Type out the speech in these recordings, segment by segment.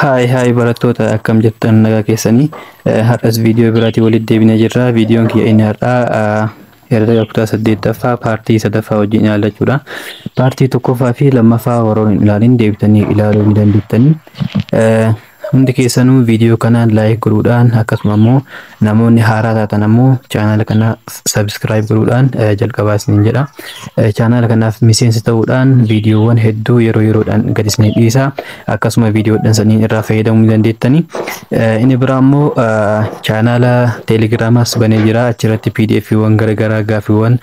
Hai barattoota akkam jettan nagaa keessanii har'as viidiyoo biraatii walitti deebinee jirra. Viidiyoon kiyya inni har'aa herrega kutaa 8ffaa paartii 3ffaa wajjin ilaallachuudha. Paartii 1ffaa fi 2ffaa warroon hin ilaalin deebitanii ilaaluu ni dandeettanii. Hundi keessanuu viidiyoo kanaan laayik godhuudhaan akkasuma immoo namoonni haaraa taatan immoo chaanaala kana sabskiraayib godhuudhaan jalqabaa isiniin jedha. Chaanaala kanaaf miseensa ta'uudhaan viidiyoowwan hedduu yeroo yeroodhaan gad isinii dhiisa. Akkasuma viidiyoodhaan saniin irraa fayyadamuu ni dandeettanii. Inni biraa immoo chaanaala teelegiraamaas banee jira. Achirratti PDF'wwan garaagaraa gaaffiiwwan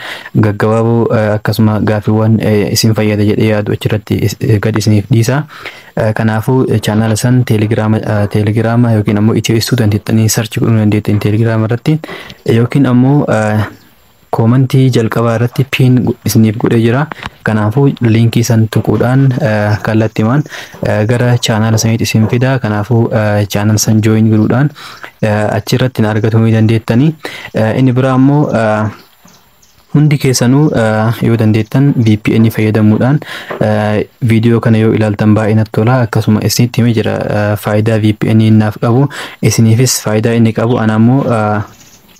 gaggabaaboo akkasuma gaaffiiwwan isin fayyada jedhee yaadu achirratti gad isiniif dhiisa. Kanaafuu chaanaala san teelegiraama yookiin ammoo Itiyoo dandeettanii sarchi godhuu dandeettan teelegiraama irratti yookiin ammoo koomentii jalqabaa irratti piin isiniif godhee jira. Kanaafuu liinkii san tuquudhaan kallattiimaan gara chaanaala saniitti isin fida. Kanaafuu chaanaala san jooyin godhuudhaan achirratti argatuu ni dandeettanii. Inni biraa ammoo hundi keessanuu yoo dandeettan VPN fayyadamuudhaan viidiyoo kana yoo ilaaltan baay'ee natti tola. Akkasuma isinitti himee jira faayidaa VPN naaf qabu, isiniifis faayidaa inni qabu. Ana ammoo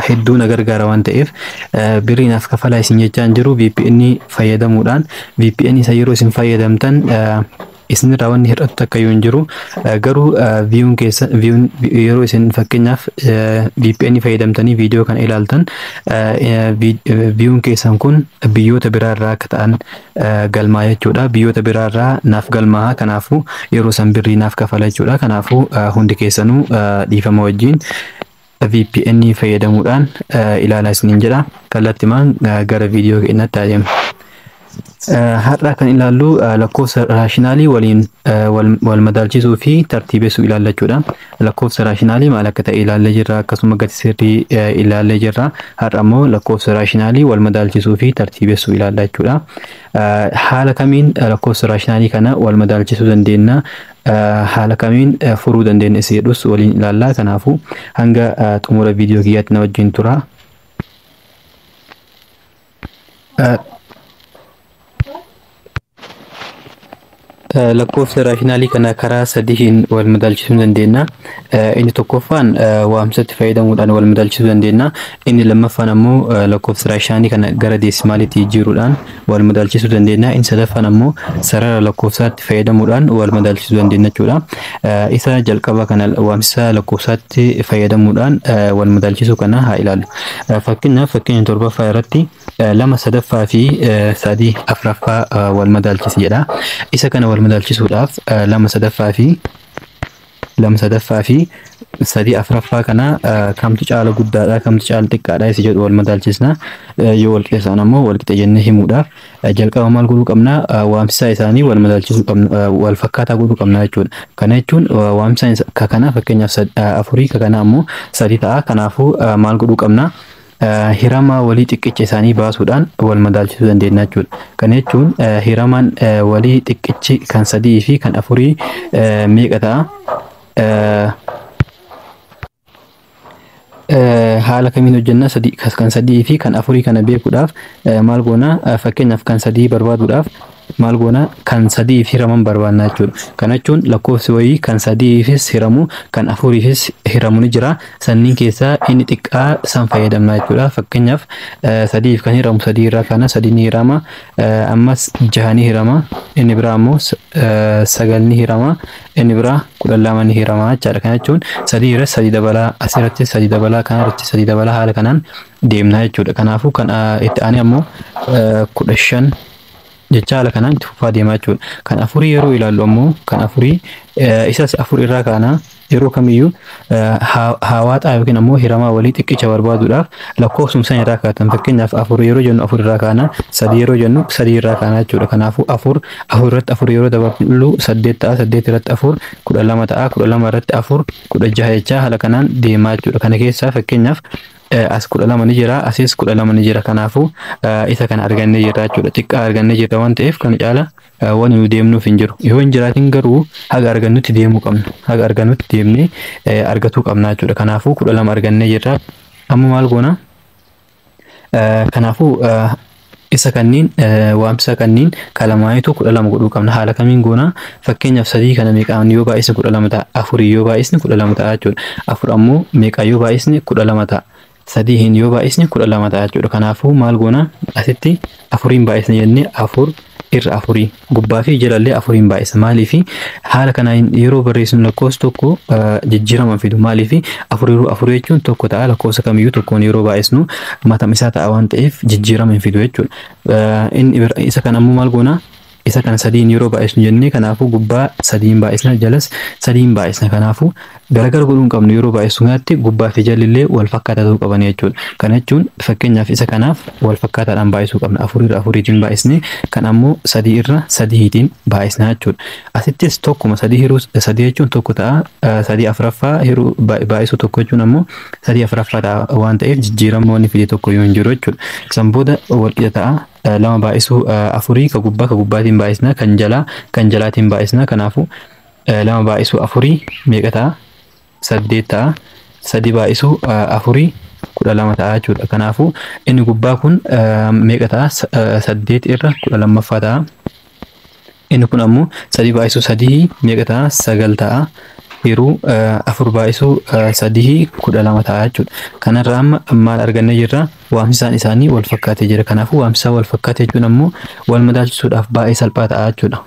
hedduu na gargaara waan ta'eef birrii naaf kafalaa isin jechaan jiru. VPN fayyadamuudhaan VPN isa yeroo isin fayyadamtan isinirraa wanni hir'atu akka hin jiru. Garuu viyuun yeroo isin fakkeenyaaf VPN fayyadamtanii viidiyoo kana ilaaltan viyuun keessan kun biyyoota biraarraa akka ta'an galmaa jechuudha. Biyyoota biraarraa naaf galmaa. Kanaafuu yeroo san birrii naaf kafala jechuudha. Kanaafuu hundi keessanuu dhiifama wajjin VPN fayyadamuudhaan ilaalaa isiniin jedha. Kallattiimaan gara viidiyoo keenyatti adeemna. Har'a kan ilaallu lakkoofsa raashinaalii waliin wal madaalchisuu fi tartiibessuu ilaallachuudha. Lakkoofsa raashinaalii maal akka ta'e ilaallee jirra. Akkasuma gati sirrii ilaallee jirra. Har'a ammoo lakkoofsa raashinaalii wal madaalchisuu fi tartiibessuu ilaallachuudha. Haala kamiin lakkoofsa raashinaalii kana wal madaalchisuu dandeenya? Haala kamiin furuu dandeenya isa jedhus waliin ilaalla. Kanaafuu hanga xumura viidiyoo kiyyaatti na wajjin tura. Lakkoofsa raashinaalii kana karaa sadiin wal madaalchisuu dandeenya. Inni tokkoffaan waamsatti fayyadamuudhaan wal madaalchisuu dandeenya. Inni lammaffaan ammoo lakkoofsa raashinaalii kana gara deesimaaliitti jijjiiruudhaan wal madaalchisuu dandeenya. Inni sadaffaan ammoo sarara lakkoofsaatti fayyadamuudhaan wal madaalchisuu dandeenya jechuudha. Isa jalqaba kana waamsa lakkoofsaatti fayyadamuudhaan wal madaalchisuu kana haa ilaallu. Fakkeenyaaf fakkeenya torbaffaa irratti 2 sadaffaa fi 3 afuraffaa wal madaalchisi jedha. Isa kana wal madaalchisuudhaaf 2 sadaffaa fi 3 afuraffaa kana kamtu caala guddaadha kamtu caala xiqqaadha isa jedhu wal madaalchisna. Yoo wal qixxeessan ammoo wal qixxee jennee himuudhaaf jalqaba maal godhuu qabna? Waamsisaa isaanii wal madaalchisuu qabna, wal fakkaataa godhuu qabna jechuudha. Kana jechuun waamsisaan kana fakkeenyaaf 4 kana ammoo 3 ta'a. Kanaafuu maal godhuu qabna? Hirama walii xiqqicha isaanii baasuudhaan wal madaalchisuu dandeenya jechuudha. Kana jechuun hiramaan walii xiqqichi kan 3 fi kan 4 meeqa ta'a? Haala kamiin hojjenna? Kan 3 fi kan 4 kana beekuudhaaf maal goona? Fakkeenyaaf kan 3 barbaaduudhaaf maal goona? Kan 3 fi hiraman barbaadna jechuudha. Kana jechuun lakkoofsi wayii kan 3 fis hiramu kan 4 fis hiramu ni jira. Sanniin keessaa inni xiqqaa san fayyadamna jechuudha. Fakkeenyaaf 3 kan hiramu 3 irraa kana 3 ni hirama. Ammas 6 ni hirama. Inni biraa ammoo 9 ni hirama. Inni biraa 12 ni hirama jechuudha. Kana jechuun 3 irratti 3 dabalaa, asirratti 3 dabalaa, kanarratti 3 dabalaa haala kanaan deemna jechuudha. Kanaafuu kan itti aanee ammoo 15 jecha haala kanaan itti fufaa deemaa jechuudha. Kan 4 yeroo ilaallu ammoo kan 4 isas 4 irraa kaana yeroo kamiyyuu hawaaxaa yookiin ammoo hiramaa walii xiqqicha barbaaduudhaaf lakkoofsuma san irraa kaatan. Fakkeenyaaf 4 yeroo jennu 4 irraa kaana, 3 yeroo jennu 3 irraa kaana jechuudha. Kanaafuu 4 irratti 4 yeroo dabalu 8 ta'a, 8 irratti 4 12 ta'a, 12 irratti 4 16 jecha haala kanaan deemaa jechuudha. Kana keessaa fakkeenyaaf as 12 ni jira, asis 12 ni jira. Kanaafuu isa kana argannee jirra jechuudha. Xiqqaa argannee jirra waan ta'eef kan caala waan nu deemnuuf hin jiru. Yoo hin jiraatin garuu haga argannutti deemuu qabna. Haga argannutti deemnee argatuu qabna jechuudha. Kanaafuu 12 argannee jirra. Amma maal goona? Kanaafuu isa kanniin waamsa kanniin kalamaaytu 12 godhuu qabna. Haala kamiin goona? Fakkeenyaaf 3 kana meeqaan yoo baay'isne 12 ta'a. 4 yoo baay'isne 12 ta'a jechuudha. 4 ammoo meeqaa yoo baay'isne 12 ta'a. 3 yoo baay'isne 12 ta'a jechuudha. Kanaafuu maal goona? Asitti 4 baay'isne jennee 4 irra 4 gubbaa fi jalallee 4 baay'isa. Maaliif haala kanaan yeroo barreessinu lakkoofsa tokko jijjiirama fidu. Maaliif 4 jechuun tokko ta'a. Lakkoofsa kamiyyuu tokkoon yeroo baay'isnu matama isaa ta'a waan ta'eef jijjiirama hin fidu jechuudha. Inni isa kan ammoo maal goona? Isa kan 3 yeroo baay'isnu jennee kanaafuu gubbaa 3 baay'isna jalas 3 baay'isna. Kanaafuu gargar godhuu hin qabnu yeroo baay'isnu kanatti gubbaa fi jalillee wal fakkaataa ta'uu qaban jechuudha. Kana jechuun fakkeenyaaf isa kanaaf wal fakkaataadhaan baay'isuu qabna. 4 irra 4tiin baay'isne kan ammoo 3 irra 3tiin baay'isna jechuudha. Asittis tokkuma 3 hiruu 3 jechuun tokko ta'a. 3 afuraffaa hiruu baay'isuu tokko jechuun ammoo 3 afuraffaa ta'a waan ta'eef jijjiirama wanni fide tokko yoo hin jiru jechuudha. San booda wal qixa ta'a. Lama baay'isuu 4 ka gubbaatiin baay'isna kan jalaatiin baay'isna. Kanaafuu lama baay'isuu 4 meeqa ta'a? 8 ta'a. 3 baay'isuu 4 12 ta'a jechuudha. Kanaafuu inni gubbaa kun meeqa ta'a? 8 irra 12ffaa ta'a. Inni kun ammoo 3 baay'isuu 3 meeqa ta'a? 9 ta'a. Hiruu 4 baay'isuu 3 12 ta'a jechuudha. Kanarraa amma maal argannee jirra? Waamsisaan isaanii wal fakkaatee jira. Kanaafuu waamsisaa wal fakkaatee jechuun ammoo wal madaalchisuudhaaf baay'ee salphaa ta'a jechuudha.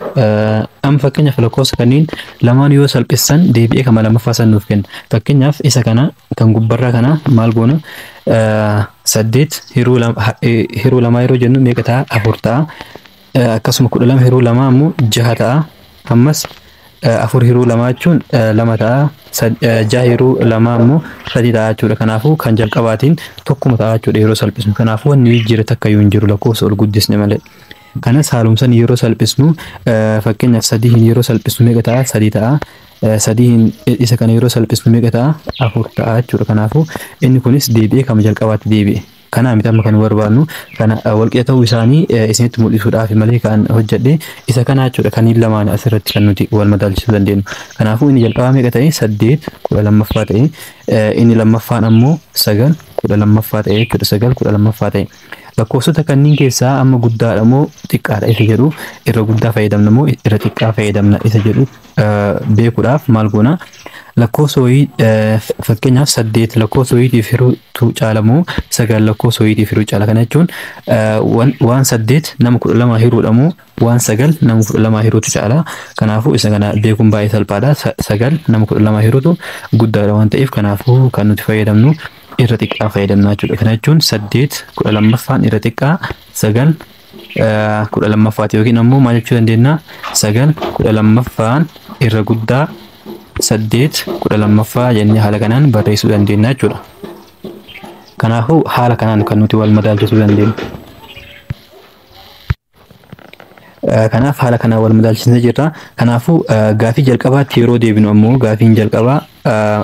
Amma fakkeenyaaf lakkoofsa kanniin lamaan yoo salphissan deebi'ee kama lammaffaa san nuuf kenna. Fakkeenyaaf isa kana kan gubbarraa kana maal goona? 8 hiruu 2 yeroo jennu meeqa ta'a? 4 ta'a. Akkasuma 12 hiruu 2 ammoo 6 ta'a. Ammas 4 hiruu 2 jechuun 2 ta'a. 6 hiruu 2 ammoo 3 ta'a jechuudha. Kanaafuu kan jalqabaatiin tokkuma ta'a jechuudha yeroo salphisnu. Kanaafuu wanni jijjiirame takka yoo hin jiru lakkoofsa ol guddisne malee. Kanas haalumsan yeroo salphisnu fakkeenyaaf 3 yeroo salphisnu meeqa ta'a? 3 ta'a. 3 isa kana yeroo salphisnu meeqa ta'a? 4 ta'a jechuudha. Kanaafuu inni kunis deebi'ee kama jalqabaatti deebi'e. Kana miti amma kan barbaadnu kana walqixa ta'uu isaanii isinitti mul'isuudhaaf malee kan hojjedhe isa kana jechuudha. Kaniin lamaan asirratti kan nuti wal madaalchisuu dandeenyu. Kanaafuu inni jalqabaa meeqa ta'e? 8 12ffaa ta'e. Inni lammaffaan ammoo 9 12ffaa ta'e jechuudha. 9 12ffaa ta'e. Lakkoofsota kanniin keessaa amma guddaadha moo xiqqaadha isa jedhu irra guddaa fayyadamna moo irra xiqqaa fayyadamna isa jedhu beekuudhaaf maal goona? Lakkoofsa wayii fakkeenyaaf 8 lakkoofsa wayiitiif hiruutu caala moo 9 lakkoofsa wayiitiif hiruu caala? Kana jechuun waan 8 nama 12 hiruudha moo waan 9 nama 12 hiruutu caala? Kanaafuu isa kana beekuun baay'ee salphaadha. 9 nama 12 hiruutu guddaadha waan ta'eef kanaafuu kan nuti fayyadamnu irra xiqqaa fayyadamna jechuudha. Kana jechuun 8 12ffaan irra xiqqaa 9 12ffaati yookiin ammoo maal jechuu dandeenya? 9 12ffaan irra guddaa 8 12ffaa jennee haala kanaan barreessuu dandeenya jechuudha. Kanaafuu haala kanaan kan nuti wal madaalchisuu dandeenyu. Kanaaf haala kanaan wal madaalchisnee jirra. Kanaafuu gaafii jalqabaatti yeroo deebinu ammoo gaafiin jalqabaa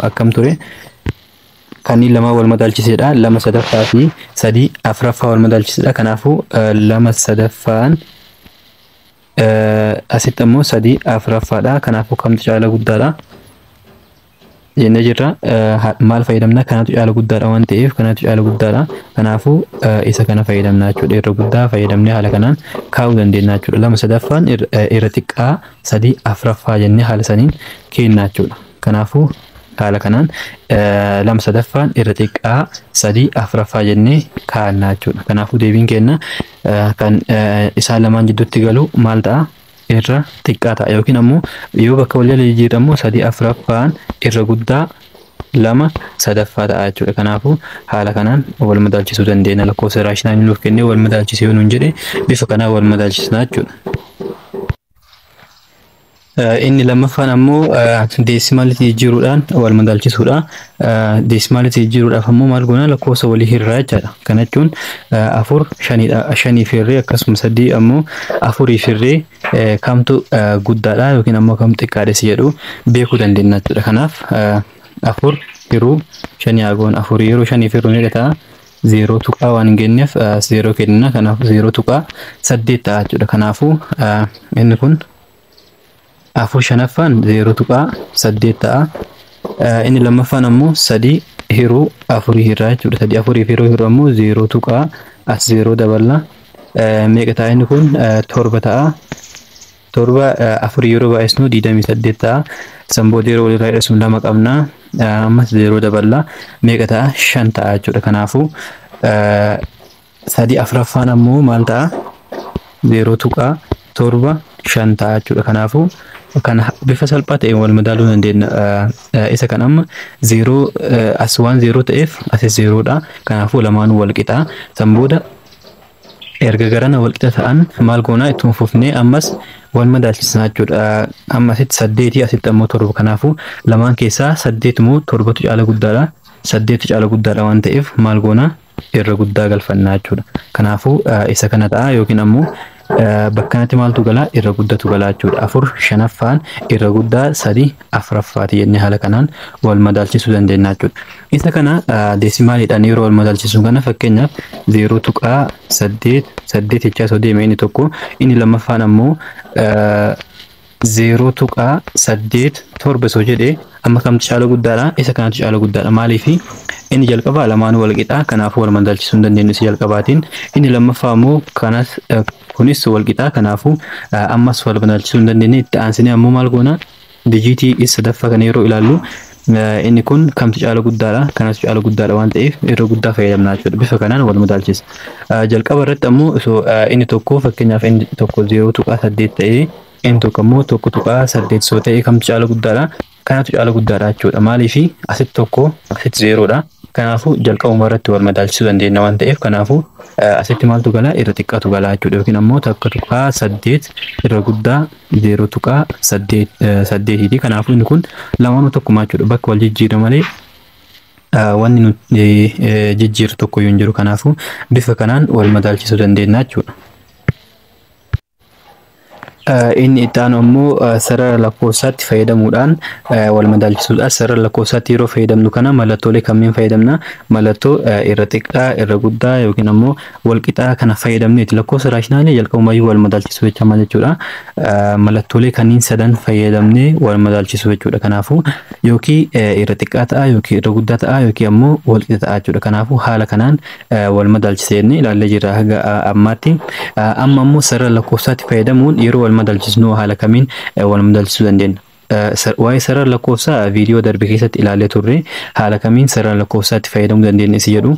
akkam ture? Kanniin lama wal madaalchiseedha. 2 sadaffaa fi 3 afuraffaa wal madaalchiseedha. Kanaafuu 2 sadaffaan asitti ammoo 3 afuraffaadha. Kanaafuu kamtu caala guddaadha jennee jirra. Maal fayyadamna? Kanatu caala guddaadha waan ta'eef kanatu caala guddaadha. Kanaafuu isa kana fayyadamna jechuudha. Irra guddaa fayyadamnee haala kanaan kaa'uu dandeenya jechuudha. 2 sadaffaan irra xiqqaa 3 afuraffaa jennee haala saniin kenna jechuudha. Kanaafuu haala kanaan 2 sadaffaan irra xiqqaa 3 afuraffaa jennee kaa'annaa jechuudha. Kanaafuu deebiin kenna kan isaan lamaan jidduutti galu maal ta'a? Irra xiqqaa ta'a yookiin ammoo yoo bakka wal jala jijjiiramu 3 afuraffaan irra guddaa 2 sadaffaa ta'a jechuudha. Kanaafuu haala kanaan wal madaalchisuu dandeenya. Lakkoofsa raashinaal nuuf kennee wal madaalchisee yoo nuun jedhe bifa kanaan wal madaalchisnaa jechuudha. Inni lammaffaan ammoo deesimaalitii jijjiiruudhaan wal madaalchisuudha. Deesimaalitii jijjiiruudhaaf ammoo maal goona? Lakkoofsa walii hirraa jechaadha. Kana jechuun 4 5 firree akkasuma 3 ammoo 4 firree kamtu guddaadha yookiin ammoo kamtu xiqqaadha si jedhu beekuu dandeenya jechuudha. Kanaaf 4 hiruu 5 agoon 4 yeroo 5 firruu meeqa ta'a? 0 tuqaa waan hin geenyeef 0 kenna. Kanaaf 0 tuqaa 8 ta'a jechuudha. Kanaafuu inni kun 4 shanaffaan 0 tuqaa 8 ta'a. Inni lammaffaan ammoo 3 hiruu 4 hirraa jechuudha. 3 4 hiruu ammoo 0 tuqaa as 0 daballa meeqa ta'a inni kun torba ta'a. Torba afur yeroo baay'isnu 28 ta'a. Samboo yeroo walirraa hidhasuun lama qabna. Ammas yeroo daballa meeqa ta'a 5 ta'a jechuudha. Kanaafuu sadii afuraffaan ammoo maal ta'a? 0.7 ta'a jechuudha. Kanaafuu kan bifa salphaa ta'een wal madaaluu dandeenya. Isa kan amma 0 as waan 0 ta'eef asis 0dha. Kanaafuu lamaanuu wal qixaa. Sambooda erga garana wal qixa ta'an maal goonaa ittuma fufnee ammas wal madaalchisnaa jechuudha. Ammasitti 8 asitti ammoo 7. Kanaafuu lamaan keessaa 8 moo 7tu caala guddaadha. 8tu caala guddaadha waan ta'eef maal goonaa irra guddaa galfannaa jechuudha. Kanaafuu isa kana ta'a yookiin ammoo bakka kanatti maaltu galaa irra guddatu galaa jechuudha. 4 shanaffaan irra guddaa 3 afuraffaati jennee haala kanaan wal madaalchisuu dandeenya jechuudha. Isa kana deesimaaliidhaan yeroo wal madaalchisu kana fakkeenyaaf 0.8 jechaa osoo deeme inni tokko, inni lammaffaan ammoo 0.87 osoo jedhee amma kamtu caala guddaadha? Isa kanatu caala guddaadha. Maaliifi inni jalqabaa lamaanuu wal qixaa, kanaafuu wal madaalchisuu hin dandeenyu isa jalqabaatiin. Inni lammaffaa ammoo kunis wal qixaa, kanaafuu ammas wal madaalchisuu hin dandeenye. Itti aansinee ammoo maal goona? Dijiitii sadaffaa kana yeroo ilaallu inni kun kamtu caala guddaadha? Kanatu caala guddaadha waan ta'eef irra guddaa fayyadamna jechuudha. Bifa kanaan wal madaalchisa. Jalqaba irratti ammoo inni tokko fakkeenyaaf inni tokko 0.8 ta'ee inni tokko ammoo 1.8 soo ta'ee kamtu caala guddaadha? Kanatu caala guddaadha jechuudha. Maaliifi asitti tokko asitti 0dha. Kanaafuu jalqabuma irratti wal madaalchisuu dandeenya waan ta'eef kanaafuu asitti maaltu galaa irra xiqqaatu galaa jechuudha. Yookiin ammoo 1.8 irra guddaa 0.8ti. Kanaafuu inni kun lamaanuu tokkuma jechuudha. Bakka wal jijjiira malee wanni nuti jijjiiru tokko hin jiru. Kanaafuu bifa kanaan wal madaalchisuu dandeenya jechuudha. Inni itti aanu ammoo sarara lakkoofsaatti fayyadamuudhaan wal madaalchisuudha. Sarara lakkoofsaatti yeroo fayyadamnu kana mallattoolee kamiin fayyadamna? Mallattoo irra xiqqaa, irra guddaa yookiin ammoo wal qixaa kana fayyadamneeti. Lakkoofsa raashinaalee jalqabumayyuu wal madaalchisuu jecha jechuudha. Mallattoolee kanneen sadan fayyadamnee wal madaalchisuu jechuudha. Kanaafuu yookiin irra xiqqaa ta'a yookiin irra guddaa ta'a yookiin ammoo wal qixa ta'a jechuudha. Kanaafuu haala kanaan wal madaalchisnee ilaallee jirra haga ammaatti. Amma ammoo sarara lakkoofsaatti fayyadamuun yeroo wal madaalchisnu haala kamiin wal madaalchisuu dandeenya? Waa'ee sarara lakkoofsaa viidiyoo darbe keessatti ilaallee turre. Haala kamiin sarara lakkoofsaatti fayyadamuu dandeenya isa jedhu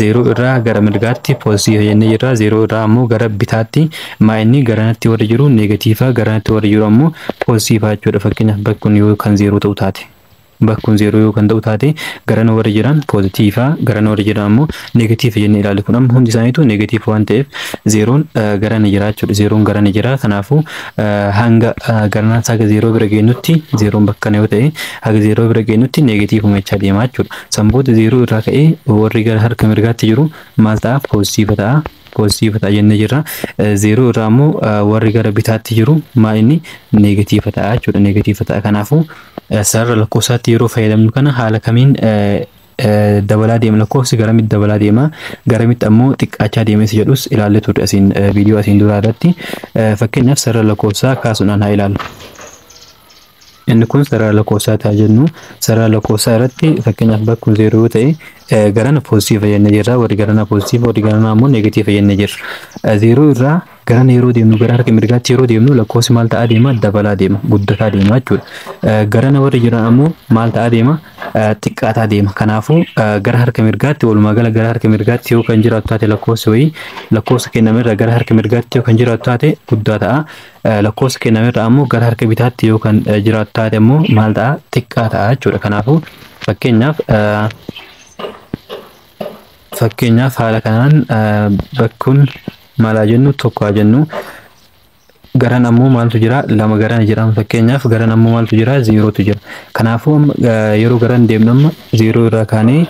0 irraa gara mirgaatti poozitiiva jennee jirra. 0 irraa ammoo gara bitaatti inni garanatti warri jiru neegatiiva, garanatti warri jiru ammoo poozitiiva jechuudha. Fakkeenyaaf bakki kun yoo kan 0 ta'u taate, bakkun 0 yoo kan ta'u taate garana warri jiran poozitiiva, garana warri jiran ammoo neegatiiva jennee ilaalle. Kun amma hundi isaaniitu neegatiiva waan ta'eef 0n garana jira jechuudha. 0n garana jira. Kanaafuu hanga garanaa haga 0 bira geenyutti 0n bakka kana yoo ta'e haga 0 bira geenyutti neegatiivuma jechaa deemaa jechuudha. Sanboota 0 irraa ka'ee warri gara harka mirgaatti jiru maal ta'a? Poozitiiva ta'a. Poozitiiva ta'a jennee jirra. 0 irraa ammoo warri gara bitaatti jiru maal inni? Neegatiiva ta'a jechuudha. Neegatiiva ta'a. Kanaafuu sarara lakkoofsaatti yeroo fayyadamnu kana haala kamiin dabalaa deema? Lakkoofsi garamitti dabalaa deema? Garamitti ammoo xiqqaachaa deema isa jedhus ilaallee turre asiin viidiyoo asiin duraa irratti. Fakkeenyaaf sarara lakkoofsaa kaasuudhaan haa ilaallu. Inni kun sarara lakkoofsaa ta'a jennu. Sarara lakkoofsaa irratti fakkeenyaaf bakka 0 yoo ta'e garana poozitiiva jennee jirra. Warri garana poozitiiva, warri garana ammoo neegatiiva jennee jirra. 0 irraa garana yeroo deemnu gara harka mirgaatti yeroo deemnu lakkoofsi maal ta'aa deema? Dabalaa deema, guddataa deema jechuudha. Garana warri jiran ammoo maal ta'aa deema? Xiqqaataa deema. Kanaafuu gara harka mirgaatti walumaa gala gara harka mirgaatti yoo kan jiraatu taate lakkoofsi wayii lakkoofsa kennamerra gara harka mirgaatti yoo kan jiraatu taate guddaa ta'a. Lakkoofsa kennamerra ammoo gara harka bitaatti yoo kan jiraatu taate ammoo maal ta'a? Xiqqaa ta'a jechuudha. Kanaafuu fakkeenyaaf haala kanaan bakkun maal jennu? Tokko jennu. Garan ammoo maaltu jira? Lama garana jira. Fakkeenyaaf garan ammoo maaltu jira? 0tu jira. Kanaafuu yeroo garan deemnu amma 0 irraa kaanee